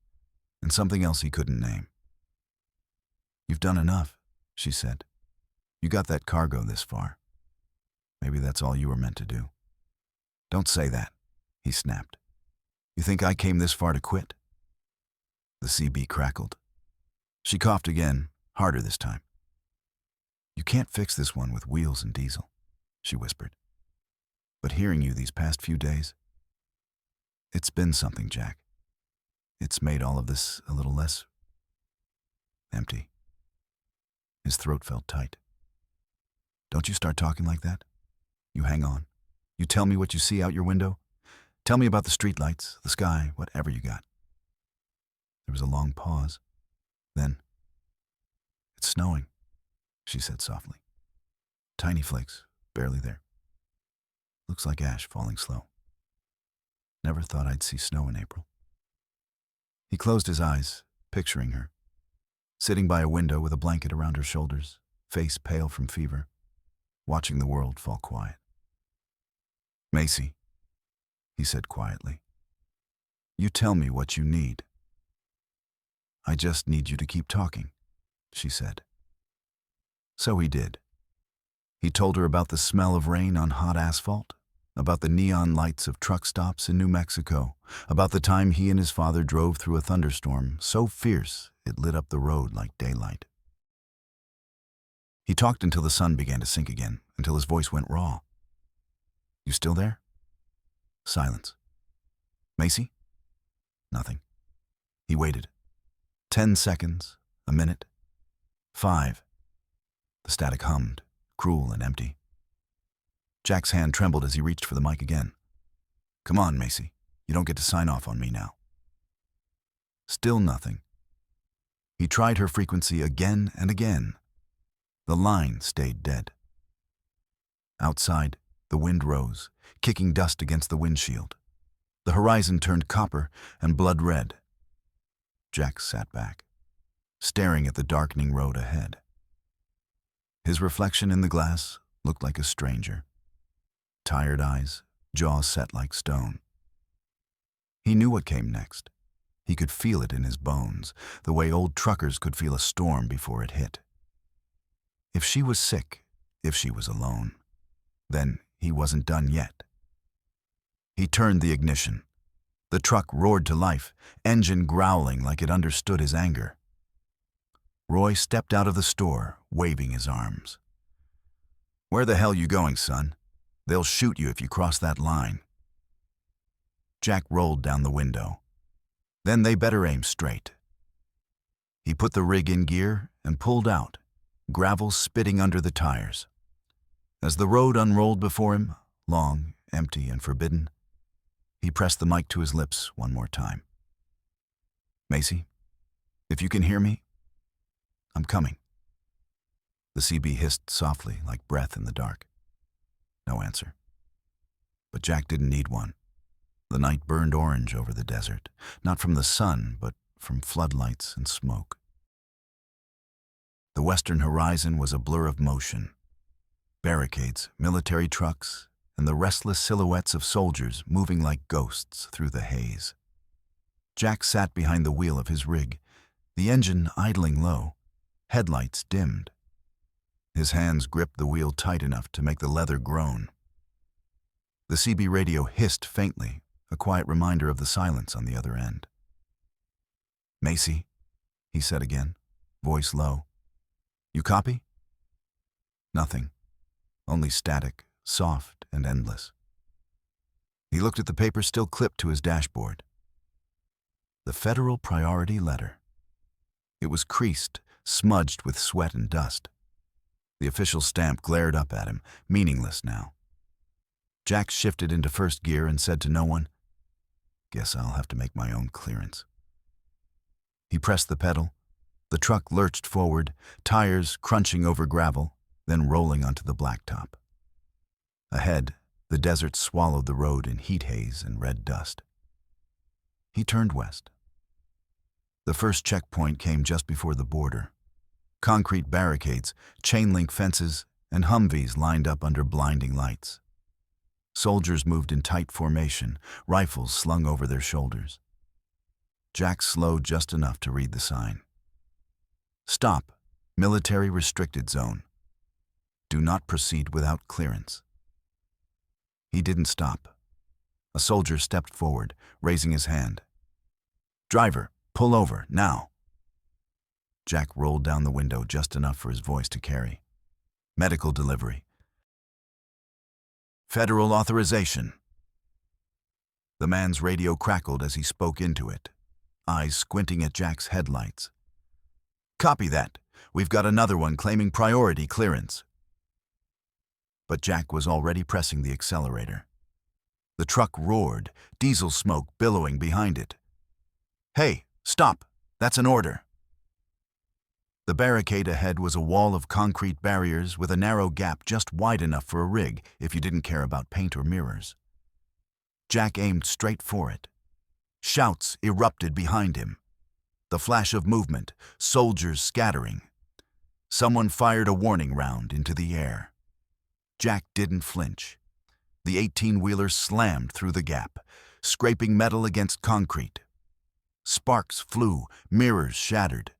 and something else he couldn't name. You've done enough, she said. You got that cargo this far. Maybe that's all you were meant to do. Don't say that, he snapped. You think I came this far to quit? The CB crackled. She coughed again, harder this time. You can't fix this one with wheels and diesel, she whispered. But hearing you these past few days, it's been something, Jack. It's made all of this a little less empty. His throat felt tight. Don't you start talking like that. You hang on. You tell me what you see out your window. Tell me about the streetlights, the sky, whatever you got. There was a long pause. Then, it's snowing, she said softly. Tiny flakes, barely there. Looks like ash falling slow. Never thought I'd see snow in April. He closed his eyes, picturing her, sitting by a window with a blanket around her shoulders, face pale from fever, watching the world fall quiet. Macy, he said quietly, you tell me what you need. I just need you to keep talking, she said. So he did. He told her about the smell of rain on hot asphalt, about the neon lights of truck stops in New Mexico, about the time he and his father drove through a thunderstorm so fierce it lit up the road like daylight. He talked until the sun began to sink again, until his voice went raw. You still there? Silence. Macy? Nothing. He waited. 10 seconds, a minute, 5. The static hummed, cruel and empty. Jack's hand trembled as he reached for the mic again. Come on, Macy. You don't get to sign off on me now. Still nothing. He tried her frequency again and again. The line stayed dead. Outside, the wind rose, kicking dust against the windshield. The horizon turned copper and blood red. Jack sat back, staring at the darkening road ahead. His reflection in the glass looked like a stranger. Tired eyes, jaw set like stone. He knew what came next. He could feel it in his bones, the way old truckers could feel a storm before it hit. If she was sick, if she was alone, then he wasn't done yet. He turned the ignition. The truck roared to life, engine growling like it understood his anger. Roy stepped out of the store, waving his arms. Where the hell you going, son? They'll shoot you if you cross that line. Jack rolled down the window. Then they better aim straight. He put the rig in gear and pulled out, gravel spitting under the tires. As the road unrolled before him, long, empty, and forbidden, he pressed the mic to his lips one more time. Macy, if you can hear me, I'm coming. The CB hissed softly like breath in the dark. No answer. But Jack didn't need one. The night burned orange over the desert, not from the sun, but from floodlights and smoke. The western horizon was a blur of motion. Barricades, military trucks, and the restless silhouettes of soldiers moving like ghosts through the haze. Jack sat behind the wheel of his rig, the engine idling low, headlights dimmed. His hands gripped the wheel tight enough to make the leather groan. The CB radio hissed faintly, a quiet reminder of the silence on the other end. Macy, he said again, voice low. You copy? Nothing. Only static, soft and endless. He looked at the paper still clipped to his dashboard. The Federal Priority Letter. It was creased, smudged with sweat and dust. The official stamp glared up at him, meaningless now. Jack shifted into first gear and said to no one, Guess I'll have to make my own clearance. He pressed the pedal. The truck lurched forward, tires crunching over gravel, then rolling onto the blacktop. Ahead, the desert swallowed the road in heat haze and red dust. He turned west. The first checkpoint came just before the border. Concrete barricades, chain-link fences, and Humvees lined up under blinding lights. Soldiers moved in tight formation, rifles slung over their shoulders. Jack slowed just enough to read the sign. Stop. Military restricted zone. Do not proceed without clearance. He didn't stop. A soldier stepped forward, raising his hand. Driver, pull over, now. Jack rolled down the window just enough for his voice to carry. Medical delivery. Federal authorization. The man's radio crackled as he spoke into it, eyes squinting at Jack's headlights. Copy that. We've got another one claiming priority clearance. But Jack was already pressing the accelerator. The truck roared, diesel smoke billowing behind it. Hey, stop! That's an order. The barricade ahead was a wall of concrete barriers with a narrow gap just wide enough for a rig if you didn't care about paint or mirrors. Jack aimed straight for it. Shouts erupted behind him. The flash of movement, soldiers scattering. Someone fired a warning round into the air. Jack didn't flinch. The 18-wheeler slammed through the gap, scraping metal against concrete. Sparks flew, mirrors shattered.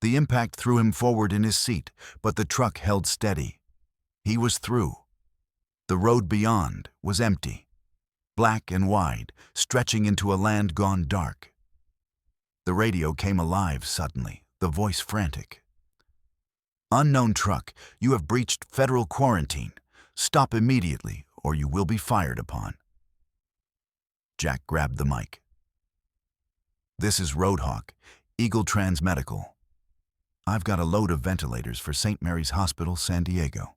The impact threw him forward in his seat, but the truck held steady. He was through. The road beyond was empty, black and wide, stretching into a land gone dark. The radio came alive suddenly, the voice frantic. Unknown truck, you have breached federal quarantine. Stop immediately, or you will be fired upon. Jack grabbed the mic. This is Roadhawk, Eagle Transmedical. I've got a load of ventilators for St. Mary's Hospital, San Diego.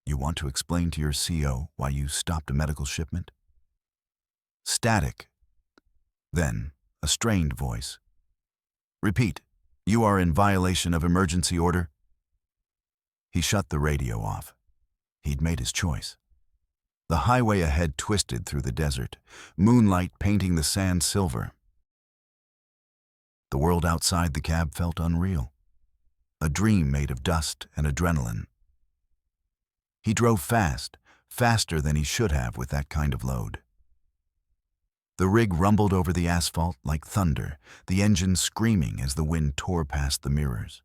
You want to explain to your CO why you stopped a medical shipment? Static. Then, a strained voice. Repeat, you are in violation of emergency order? He shut the radio off. He'd made his choice. The highway ahead twisted through the desert, moonlight painting the sand silver. The world outside the cab felt unreal. A dream made of dust and adrenaline. He drove fast, faster than he should have with that kind of load. The rig rumbled over the asphalt like thunder, the engine screaming as the wind tore past the mirrors.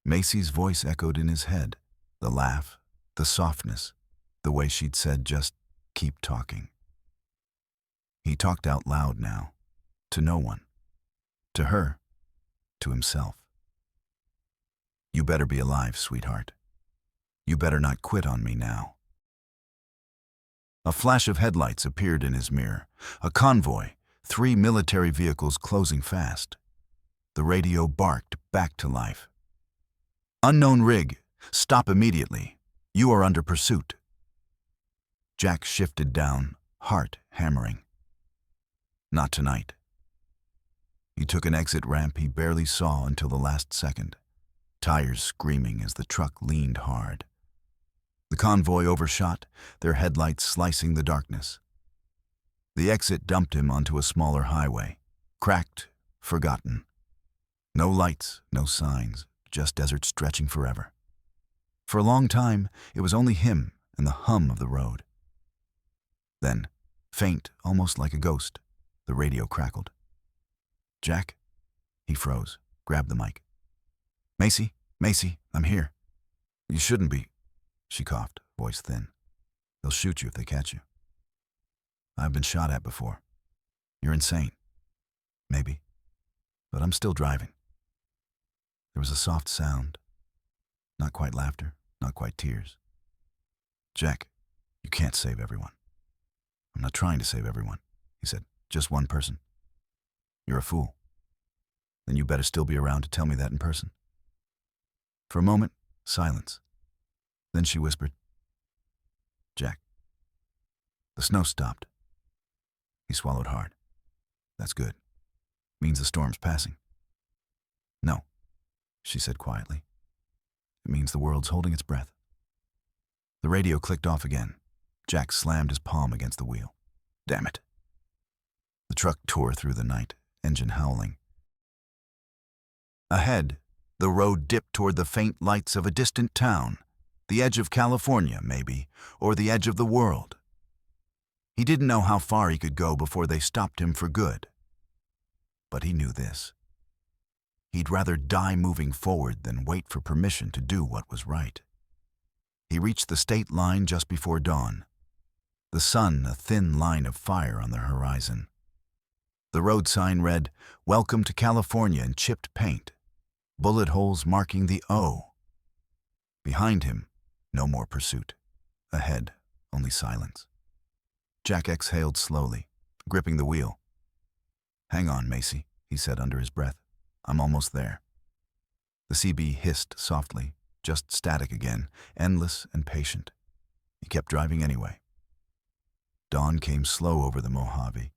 Macy's voice echoed in his head, the laugh, the softness, the way she'd said just keep talking. He talked out loud now, to no one, to her, to himself. You better be alive, sweetheart. You better not quit on me now. A flash of headlights appeared in his mirror. A convoy, 3 military vehicles closing fast. The radio barked back to life. Unknown rig, stop immediately. You are under pursuit. Jack shifted down, heart hammering. Not tonight. He took an exit ramp he barely saw until the last second, tires screaming as the truck leaned hard. The convoy overshot, their headlights slicing the darkness. The exit dumped him onto a smaller highway, cracked, forgotten. No lights, no signs, just desert stretching forever. For a long time, it was only him and the hum of the road. Then, faint, almost like a ghost, the radio crackled. Jack? He froze, grabbed the mic. Macy, I'm here. You shouldn't be, she coughed, voice thin. They'll shoot you if they catch you. I've been shot at before. You're insane. Maybe. But I'm still driving. There was a soft sound. Not quite laughter, not quite tears. Jack, you can't save everyone. I'm not trying to save everyone, he said. Just one person. You're a fool. Then you better still be around to tell me that in person. For a moment, silence. Then she whispered, Jack. The snow stopped. He swallowed hard. That's good. Means the storm's passing. No, she said quietly. It means the world's holding its breath. The radio clicked off again. Jack slammed his palm against the wheel. Damn it. The truck tore through the night, engine howling. Ahead, the road dipped toward the faint lights of a distant town, the edge of California, maybe, or the edge of the world. He didn't know how far he could go before they stopped him for good. But he knew this. He'd rather die moving forward than wait for permission to do what was right. He reached the state line just before dawn. The sun a thin line of fire on the horizon. The road sign read, "Welcome to California" in chipped paint, bullet holes marking the O. Behind him, no more pursuit. Ahead, only silence. Jack exhaled slowly, gripping the wheel. Hang on, Macy, he said under his breath. I'm almost there. The CB hissed softly, just static again, endless and patient. He kept driving anyway. Dawn came slow over the Mojave,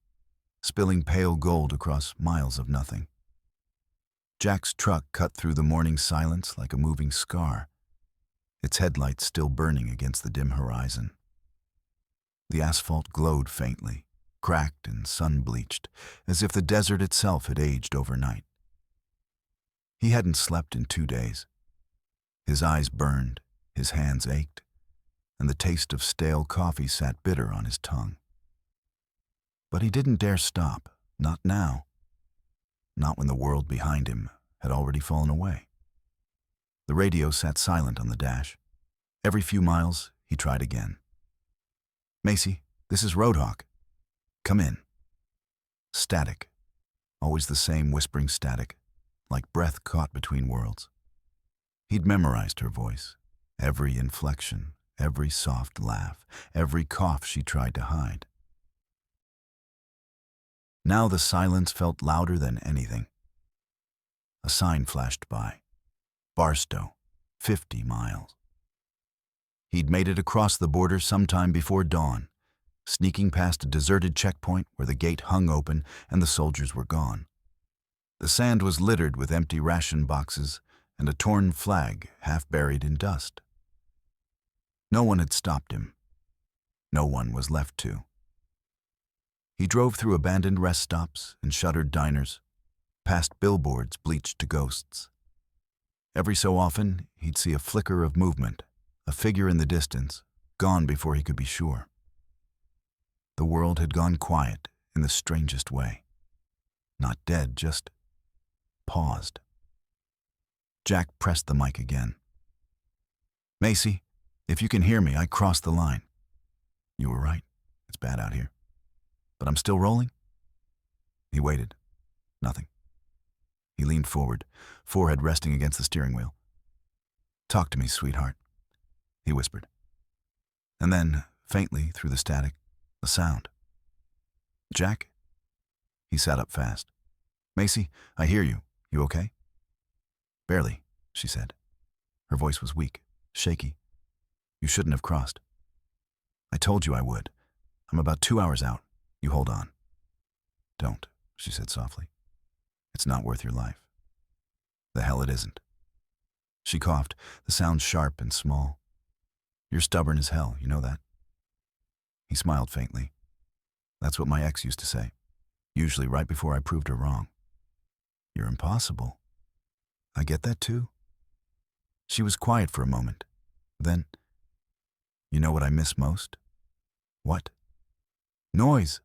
spilling pale gold across miles of nothing. Jack's truck cut through the morning silence like a moving scar, its headlights still burning against the dim horizon. The asphalt glowed faintly, cracked and sun-bleached, as if the desert itself had aged overnight. He hadn't slept in 2 days. His eyes burned, his hands ached, and the taste of stale coffee sat bitter on his tongue. But he didn't dare stop, not now. Not when the world behind him had already fallen away. The radio sat silent on the dash. Every few miles, he tried again. Macy, this is Roadhawk. Come in. Static. Always the same whispering static, like breath caught between worlds. He'd memorized her voice, every inflection, every soft laugh, every cough she tried to hide. Now the silence felt louder than anything. A sign flashed by. Barstow, 50 miles. He'd made it across the border sometime before dawn, sneaking past a deserted checkpoint where the gate hung open and the soldiers were gone. The sand was littered with empty ration boxes and a torn flag half buried in dust. No one had stopped him. No one was left to. He drove through abandoned rest stops and shuttered diners, past billboards bleached to ghosts. Every so often, he'd see a flicker of movement, a figure in the distance, gone before he could be sure. The world had gone quiet in the strangest way. Not dead, just paused. Jack pressed the mic again. Macy, if you can hear me, I crossed the line. You were right. It's bad out here. But I'm still rolling? He waited. Nothing. He leaned forward, forehead resting against the steering wheel. Talk to me, sweetheart, he whispered. And then, faintly through the static, a sound. Jack? He sat up fast. Macy, I hear you. You okay? Barely, she said. Her voice was weak, shaky. You shouldn't have crossed. I told you I would. I'm about 2 hours out. You hold on. Don't, she said softly. It's not worth your life. The hell it isn't. She coughed, the sound sharp and small. You're stubborn as hell, you know that? He smiled faintly. That's what my ex used to say, usually right before I proved her wrong. You're impossible. I get that too. She was quiet for a moment. Then, you know what I miss most? What? Noise.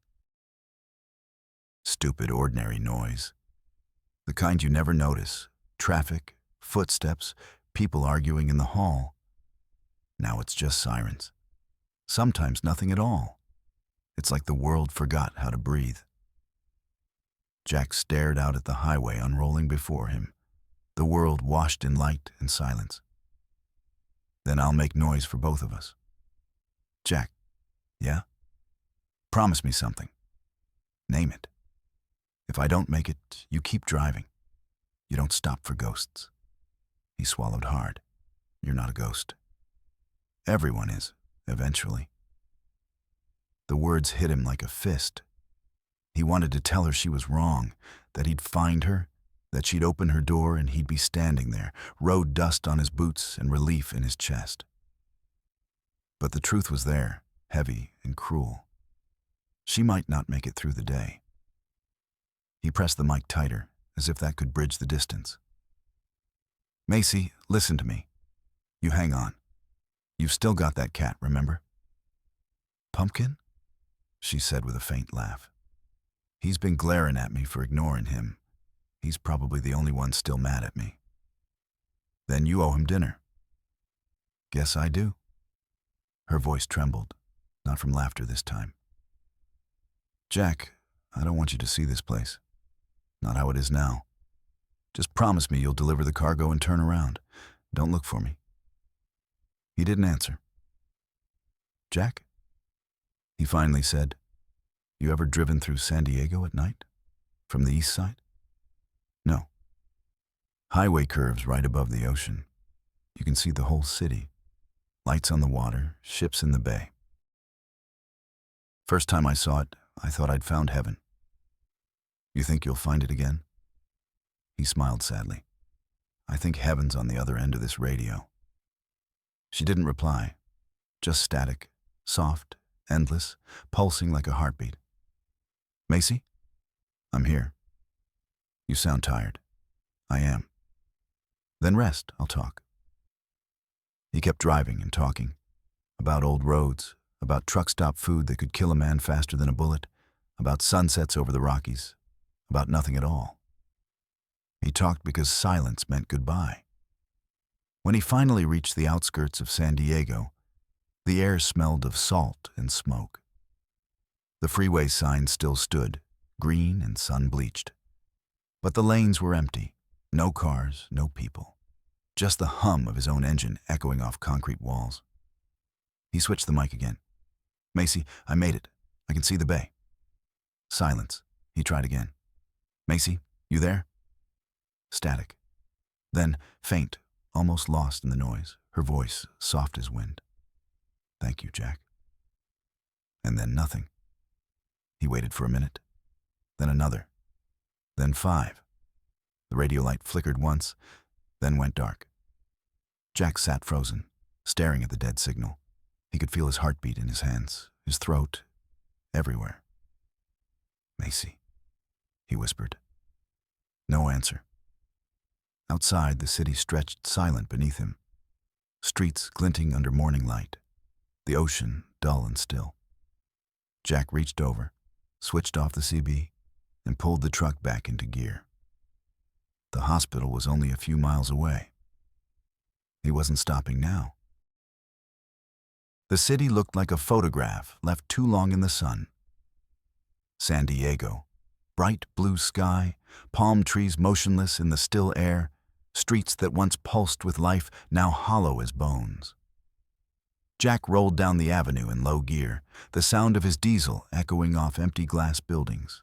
Stupid, ordinary noise. The kind you never notice. Traffic, footsteps, people arguing in the hall. Now it's just sirens. Sometimes nothing at all. It's like the world forgot how to breathe. Jack stared out at the highway unrolling before him, the world washed in light and silence. Then I'll make noise for both of us. Jack, yeah? Promise me something. Name it. If I don't make it, you keep driving. You don't stop for ghosts. He swallowed hard. You're not a ghost. Everyone is, eventually. The words hit him like a fist. He wanted to tell her she was wrong, that he'd find her, that she'd open her door and he'd be standing there, road dust on his boots and relief in his chest. But the truth was there, heavy and cruel. She might not make it through the day. He pressed the mic tighter, as if that could bridge the distance. Macy, listen to me. You hang on. You've still got that cat, remember? Pumpkin? She said with a faint laugh. He's been glaring at me for ignoring him. He's probably the only one still mad at me. Then you owe him dinner. Guess I do. Her voice trembled, not from laughter this time. Jack, I don't want you to see this place. Not how it is now. Just promise me you'll deliver the cargo and turn around. Don't look for me. He didn't answer. Jack? He finally said, You ever driven through San Diego at night? From the east side? No. Highway curves right above the ocean. You can see the whole city. Lights on the water, ships in the bay. First time I saw it, I thought I'd found heaven. You think you'll find it again? He smiled sadly. I think heaven's on the other end of this radio. She didn't reply, just static, soft, endless, pulsing like a heartbeat. Macy? I'm here. You sound tired. I am. Then rest, I'll talk. He kept driving and talking, about old roads, about truck stop food that could kill a man faster than a bullet, about sunsets over the Rockies, about nothing at all. He talked because silence meant goodbye. When he finally reached the outskirts of San Diego, the air smelled of salt and smoke. The freeway sign still stood, green and sun-bleached. But the lanes were empty, no cars, no people. Just the hum of his own engine echoing off concrete walls. He switched the mic again. Macy, I made it. I can see the bay. Silence. He tried again. Macy, you there? Static. Then, faint, almost lost in the noise, her voice soft as wind. Thank you, Jack. And then nothing. He waited for a minute, then another, then 5. The radio light flickered once, then went dark. Jack sat frozen, staring at the dead signal. He could feel his heartbeat in his hands, his throat, everywhere. Macy, he whispered. No answer. Outside, the city stretched silent beneath him, streets glinting under morning light, the ocean dull and still. Jack reached over, switched off the CB, and pulled the truck back into gear. The hospital was only a few miles away. He wasn't stopping now. The city looked like a photograph left too long in the sun. San Diego, bright blue sky, palm trees motionless in the still air, streets that once pulsed with life, now hollow as bones. Jack rolled down the avenue in low gear, the sound of his diesel echoing off empty glass buildings.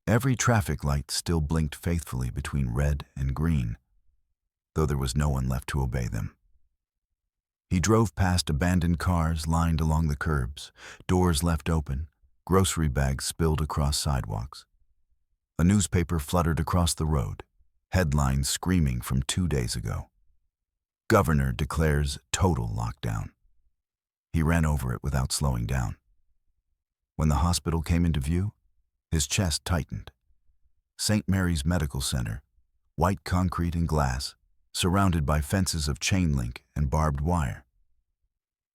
Every traffic light still blinked faithfully between red and green, though there was no one left to obey them. He drove past abandoned cars lined along the curbs, doors left open, grocery bags spilled across sidewalks. A newspaper fluttered across the road, headlines screaming from 2 days ago. Governor declares total lockdown. He ran over it without slowing down. When the hospital came into view, his chest tightened. St. Mary's Medical Center, white concrete and glass, surrounded by fences of chain link and barbed wire.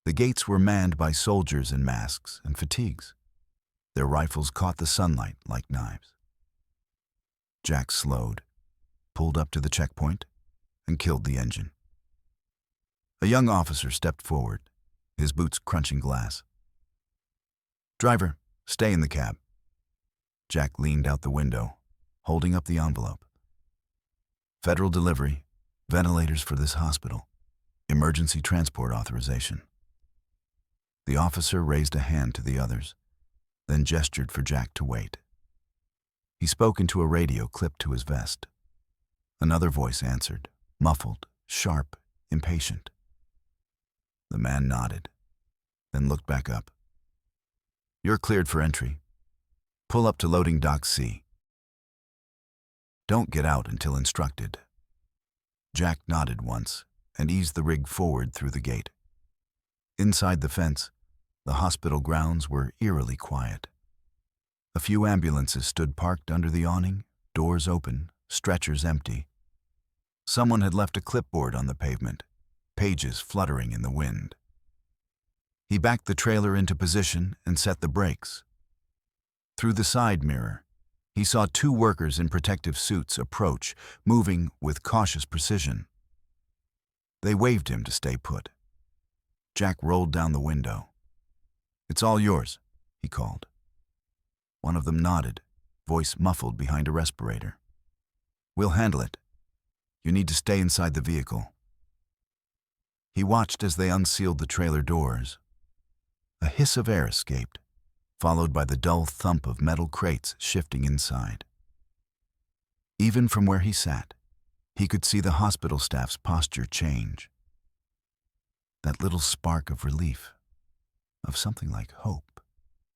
The gates were manned by soldiers in masks and fatigues. Their rifles caught the sunlight like knives. Jack slowed, pulled up to the checkpoint, and killed the engine. A young officer stepped forward, his boots crunching glass. Driver, stay in the cab. Jack leaned out the window, holding up the envelope. Federal delivery, ventilators for this hospital, emergency transport authorization. The officer raised a hand to the others, then gestured for Jack to wait. He spoke into a radio clipped to his vest. Another voice answered, muffled, sharp, impatient. The man nodded, then looked back up. You're cleared for entry. Pull up to loading dock C. Don't get out until instructed. Jack nodded once and eased the rig forward through the gate. Inside the fence, the hospital grounds were eerily quiet. A few ambulances stood parked under the awning, doors open, stretchers empty. Someone had left a clipboard on the pavement, pages fluttering in the wind. He backed the trailer into position and set the brakes. Through the side mirror, he saw two workers in protective suits approach, moving with cautious precision. They waved him to stay put. Jack rolled down the window. "It's all yours," he called. One of them nodded, voice muffled behind a respirator. "We'll handle it. You need to stay inside the vehicle." He watched as they unsealed the trailer doors. A hiss of air escaped, followed by the dull thump of metal crates shifting inside. Even from where he sat, he could see the hospital staff's posture change. That little spark of relief, of something like hope,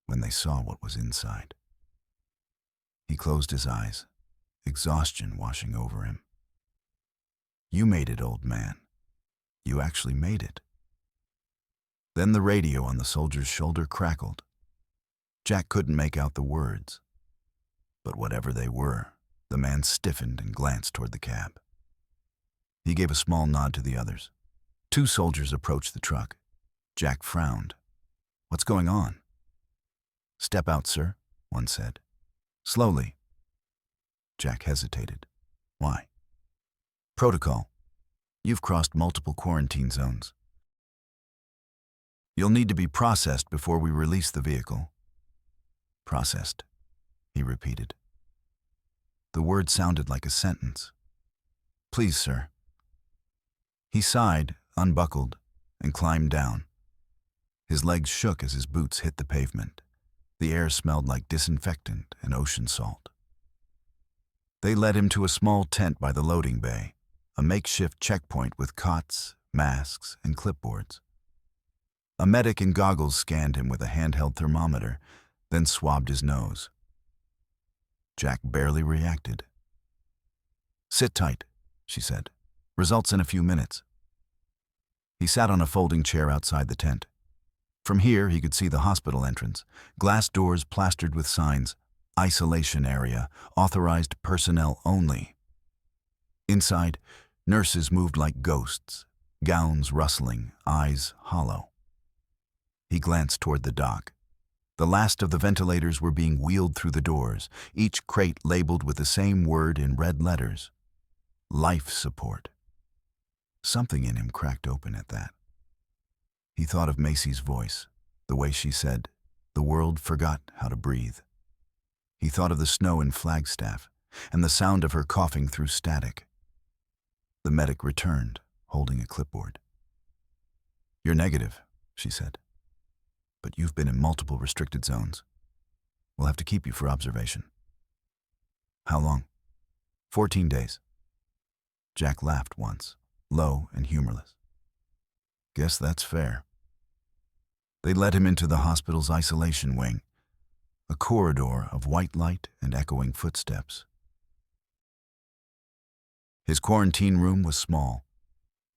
when they saw what was inside. He closed his eyes, exhaustion washing over him. "You made it, old man. You actually made it." Then the radio on the soldier's shoulder crackled. Jack couldn't make out the words, but whatever they were, the man stiffened and glanced toward the cab. He gave a small nod to the others. Two soldiers approached the truck. Jack frowned. "What's going on?" "Step out, sir," one said. "Slowly." Jack hesitated. "Why?" "Protocol. You've crossed multiple quarantine zones. You'll need to be processed before we release the vehicle." "Processed," he repeated. The word sounded like a sentence. "Please, sir." He sighed, unbuckled, and climbed down. His legs shook as his boots hit the pavement. The air smelled like disinfectant and ocean salt. They led him to a small tent by the loading bay, a makeshift checkpoint with cots, masks, and clipboards. A medic in goggles scanned him with a handheld thermometer, then swabbed his nose. Jack barely reacted. "Sit tight," she said. "Results in a few minutes." He sat on a folding chair outside the tent. From here, he could see the hospital entrance, glass doors plastered with signs, "Isolation area, authorized personnel only." Inside, nurses moved like ghosts, gowns rustling, eyes hollow. He glanced toward the dock. The last of the ventilators were being wheeled through the doors, each crate labeled with the same word in red letters: life support. Something in him cracked open at that. He thought of Macy's voice, the way she said, "The world forgot how to breathe." He thought of the snow in Flagstaff and the sound of her coughing through static. The medic returned, holding a clipboard. "You're negative," she said. "But you've been in multiple restricted zones. We'll have to keep you for observation." "How long?" 14 days. Jack laughed once, low and humorless. "Guess that's fair." They led him into the hospital's isolation wing, a corridor of white light and echoing footsteps. His quarantine room was small.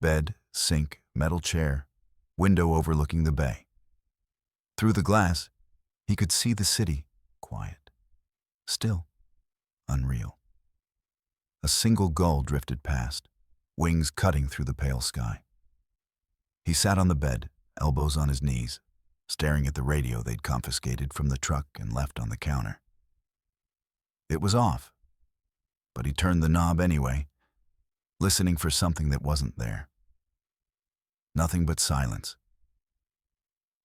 Bed, sink, metal chair, window overlooking the bay. Through the glass, he could see the city, quiet, still, unreal. A single gull drifted past, wings cutting through the pale sky. He sat on the bed, elbows on his knees, staring at the radio they'd confiscated from the truck and left on the counter. It was off, but he turned the knob anyway, listening for something that wasn't there. Nothing but silence.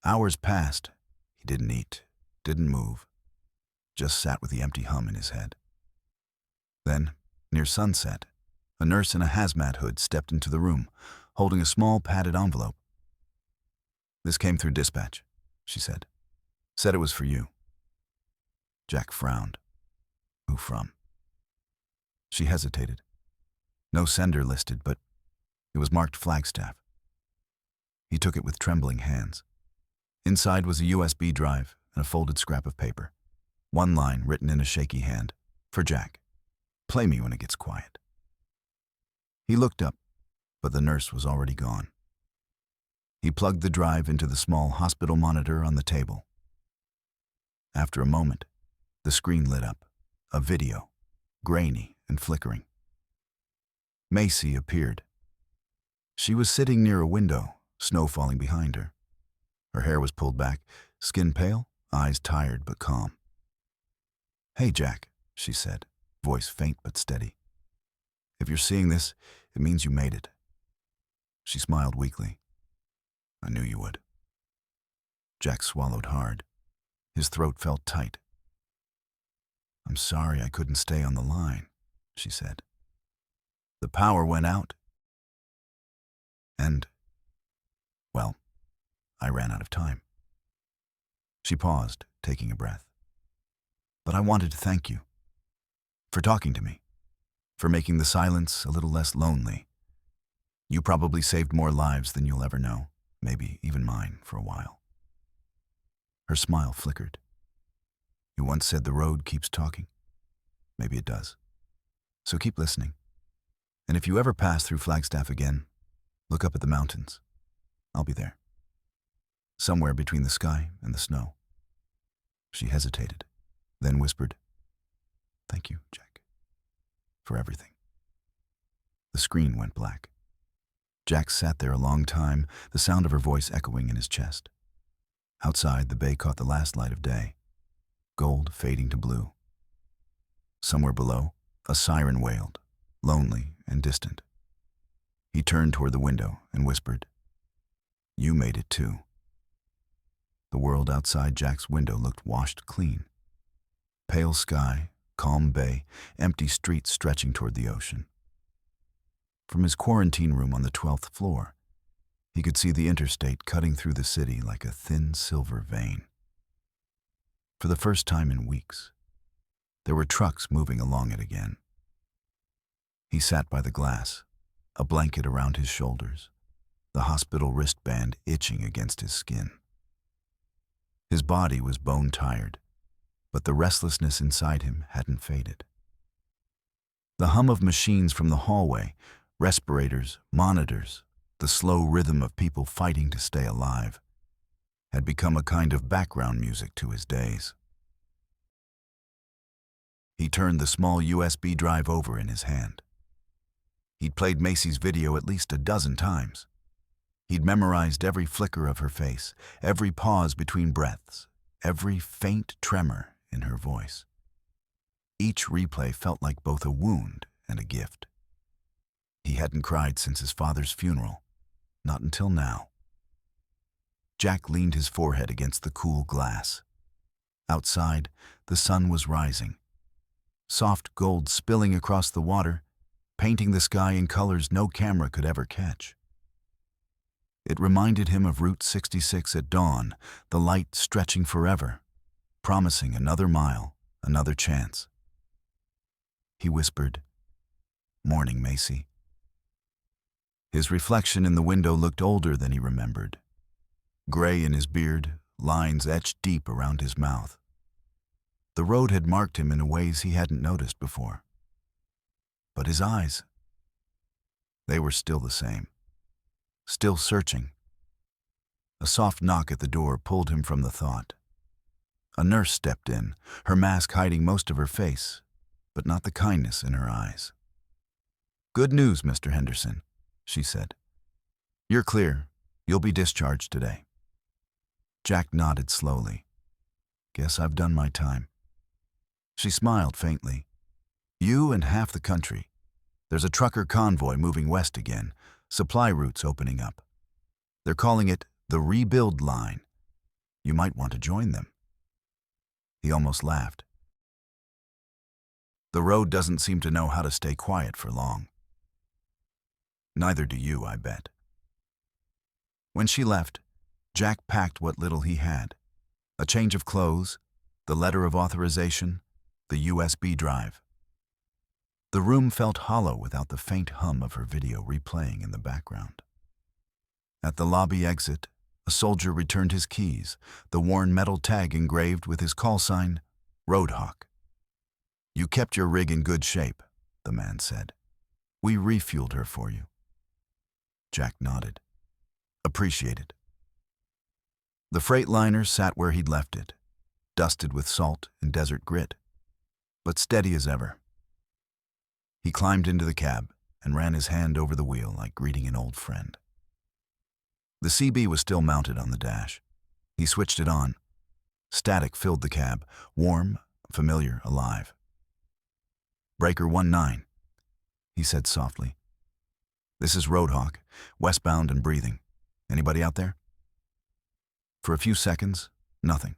Hours passed. He didn't eat, didn't move, just sat with the empty hum in his head. Then, near sunset, a nurse in a hazmat hood stepped into the room, holding a small padded envelope. "This came through dispatch," she said. "Said it was for you." Jack frowned. "Who from?" She hesitated. No sender listed, but it was marked Flagstaff. He took it with trembling hands. Inside was a USB drive and a folded scrap of paper. One line written in a shaky hand. For Jack. Play me when it gets quiet. He looked up, but the nurse was already gone. He plugged the drive into the small hospital monitor on the table. After a moment, the screen lit up. A video, grainy and flickering. Macy appeared. She was sitting near a window, snow falling behind her. Her hair was pulled back, skin pale, eyes tired but calm. "Hey, Jack," she said, voice faint but steady. "If you're seeing this, it means you made it." She smiled weakly. "I knew you would." Jack swallowed hard. His throat felt tight. "I'm sorry I couldn't stay on the line," she said. "The power went out. And, well, I ran out of time." She paused, taking a breath. "But I wanted to thank you for talking to me, for making the silence a little less lonely. You probably saved more lives than you'll ever know, maybe even mine for a while." Her smile flickered. "You once said the road keeps talking. Maybe it does. So keep listening. And if you ever pass through Flagstaff again, look up at the mountains. I'll be there. Somewhere between the sky and the snow." She hesitated, then whispered, "Thank you, Jack, for everything." The screen went black. Jack sat there a long time, the sound of her voice echoing in his chest. Outside, the bay caught the last light of day, gold fading to blue. Somewhere below, a siren wailed, lonely and distant. He turned toward the window and whispered, "You made it too." The world outside Jack's window looked washed clean. Pale sky, calm bay, empty streets stretching toward the ocean. From his quarantine room on the 12th floor, he could see the interstate cutting through the city like a thin silver vein. For the first time in weeks, there were trucks moving along it again. He sat by the glass, a blanket around his shoulders, the hospital wristband itching against his skin. His body was bone-tired, but the restlessness inside him hadn't faded. The hum of machines from the hallway, respirators, monitors, the slow rhythm of people fighting to stay alive, had become a kind of background music to his days. He turned the small USB drive over in his hand. He'd played Macy's video at least a dozen times. He'd memorized every flicker of her face, every pause between breaths, every faint tremor in her voice. Each replay felt like both a wound and a gift. He hadn't cried since his father's funeral, not until now. Jack leaned his forehead against the cool glass. Outside, the sun was rising. Soft gold spilling across the water, painting the sky in colors no camera could ever catch. It reminded him of Route 66 at dawn, the light stretching forever, promising another mile, another chance. He whispered, "Morning, Macy." His reflection in the window looked older than he remembered. Gray in his beard, lines etched deep around his mouth. The road had marked him in ways he hadn't noticed before. But his eyes, they were still the same, still searching. A soft knock at the door pulled him from the thought. A nurse stepped in, her mask hiding most of her face, but not the kindness in her eyes. "Good news, Mr. Henderson," she said. "You're clear. You'll be discharged today." Jack nodded slowly. "Guess I've done my time." She smiled faintly. "You and half the country. There's a trucker convoy moving west again, supply routes opening up. They're calling it the Rebuild Line. You might want to join them." He almost laughed. "The road doesn't seem to know how to stay quiet for long." "Neither do you, I bet." When she left, Jack packed what little he had. A change of clothes, the letter of authorization, the USB drive. The room felt hollow without the faint hum of her video replaying in the background. At the lobby exit, a soldier returned his keys, the worn metal tag engraved with his call sign, Roadhawk. You kept your rig in good shape, the man said. We refueled her for you. Jack nodded. Appreciated. The freight liner sat where he'd left it, dusted with salt and desert grit, but steady as ever. He climbed into the cab and ran his hand over the wheel like greeting an old friend. The CB was still mounted on the dash. He switched it on. Static filled the cab, warm, familiar, alive. Breaker 19, he said softly. This is Roadhawk, westbound and breathing. Anybody out there? For a few seconds, nothing.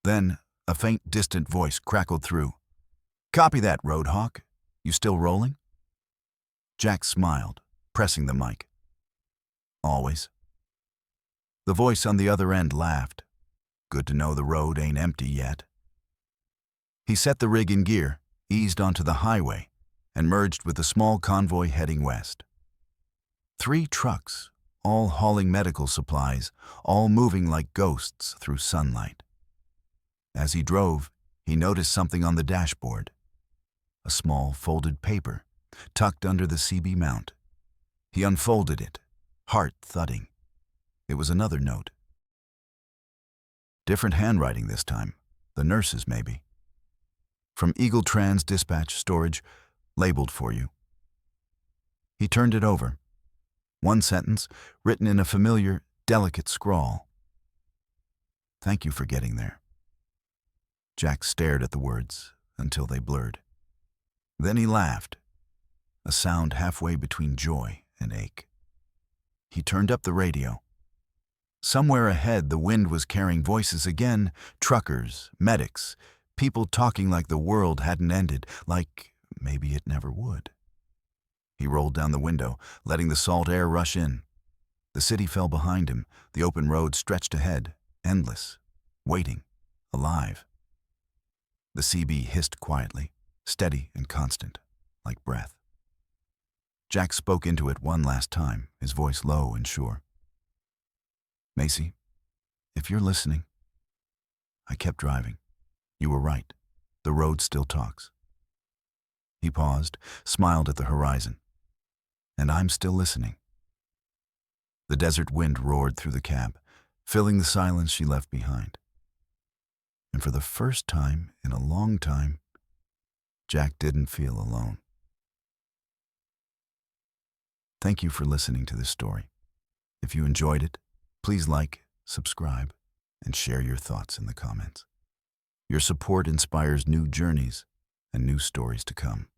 Then, a faint, distant voice crackled through. Copy that, Roadhawk. You still rolling? Jack smiled, pressing the mic. Always. The voice on the other end laughed. Good to know the road ain't empty yet. He set the rig in gear, eased onto the highway, and merged with a small convoy heading west. 3 trucks, all hauling medical supplies, all moving like ghosts through sunlight. As he drove, he noticed something on the dashboard. A small folded paper, tucked under the CB mount. He unfolded it, heart thudding. It was another note. Different handwriting this time, the nurse's maybe. From Eagle Trans Dispatch Storage, labeled for you. He turned it over. One sentence, written in a familiar, delicate scrawl. Thank you for getting there. Jack stared at the words until they blurred. Then he laughed, a sound halfway between joy and ache. He turned up the radio. Somewhere ahead, the wind was carrying voices again, truckers, medics, people talking like the world hadn't ended, like maybe it never would. He rolled down the window, letting the salt air rush in. The city fell behind him, the open road stretched ahead, endless, waiting, alive. The CB hissed quietly, steady and constant, like breath. Jack spoke into it one last time, his voice low and sure. Macy, if you're listening, I kept driving. You were right. The road still talks. He paused, smiled at the horizon. And I'm still listening. The desert wind roared through the cab, filling the silence she left behind. And for the first time in a long time, Jack didn't feel alone. Thank you for listening to this story. If you enjoyed it, please like, subscribe, and share your thoughts in the comments. Your support inspires new journeys and new stories to come.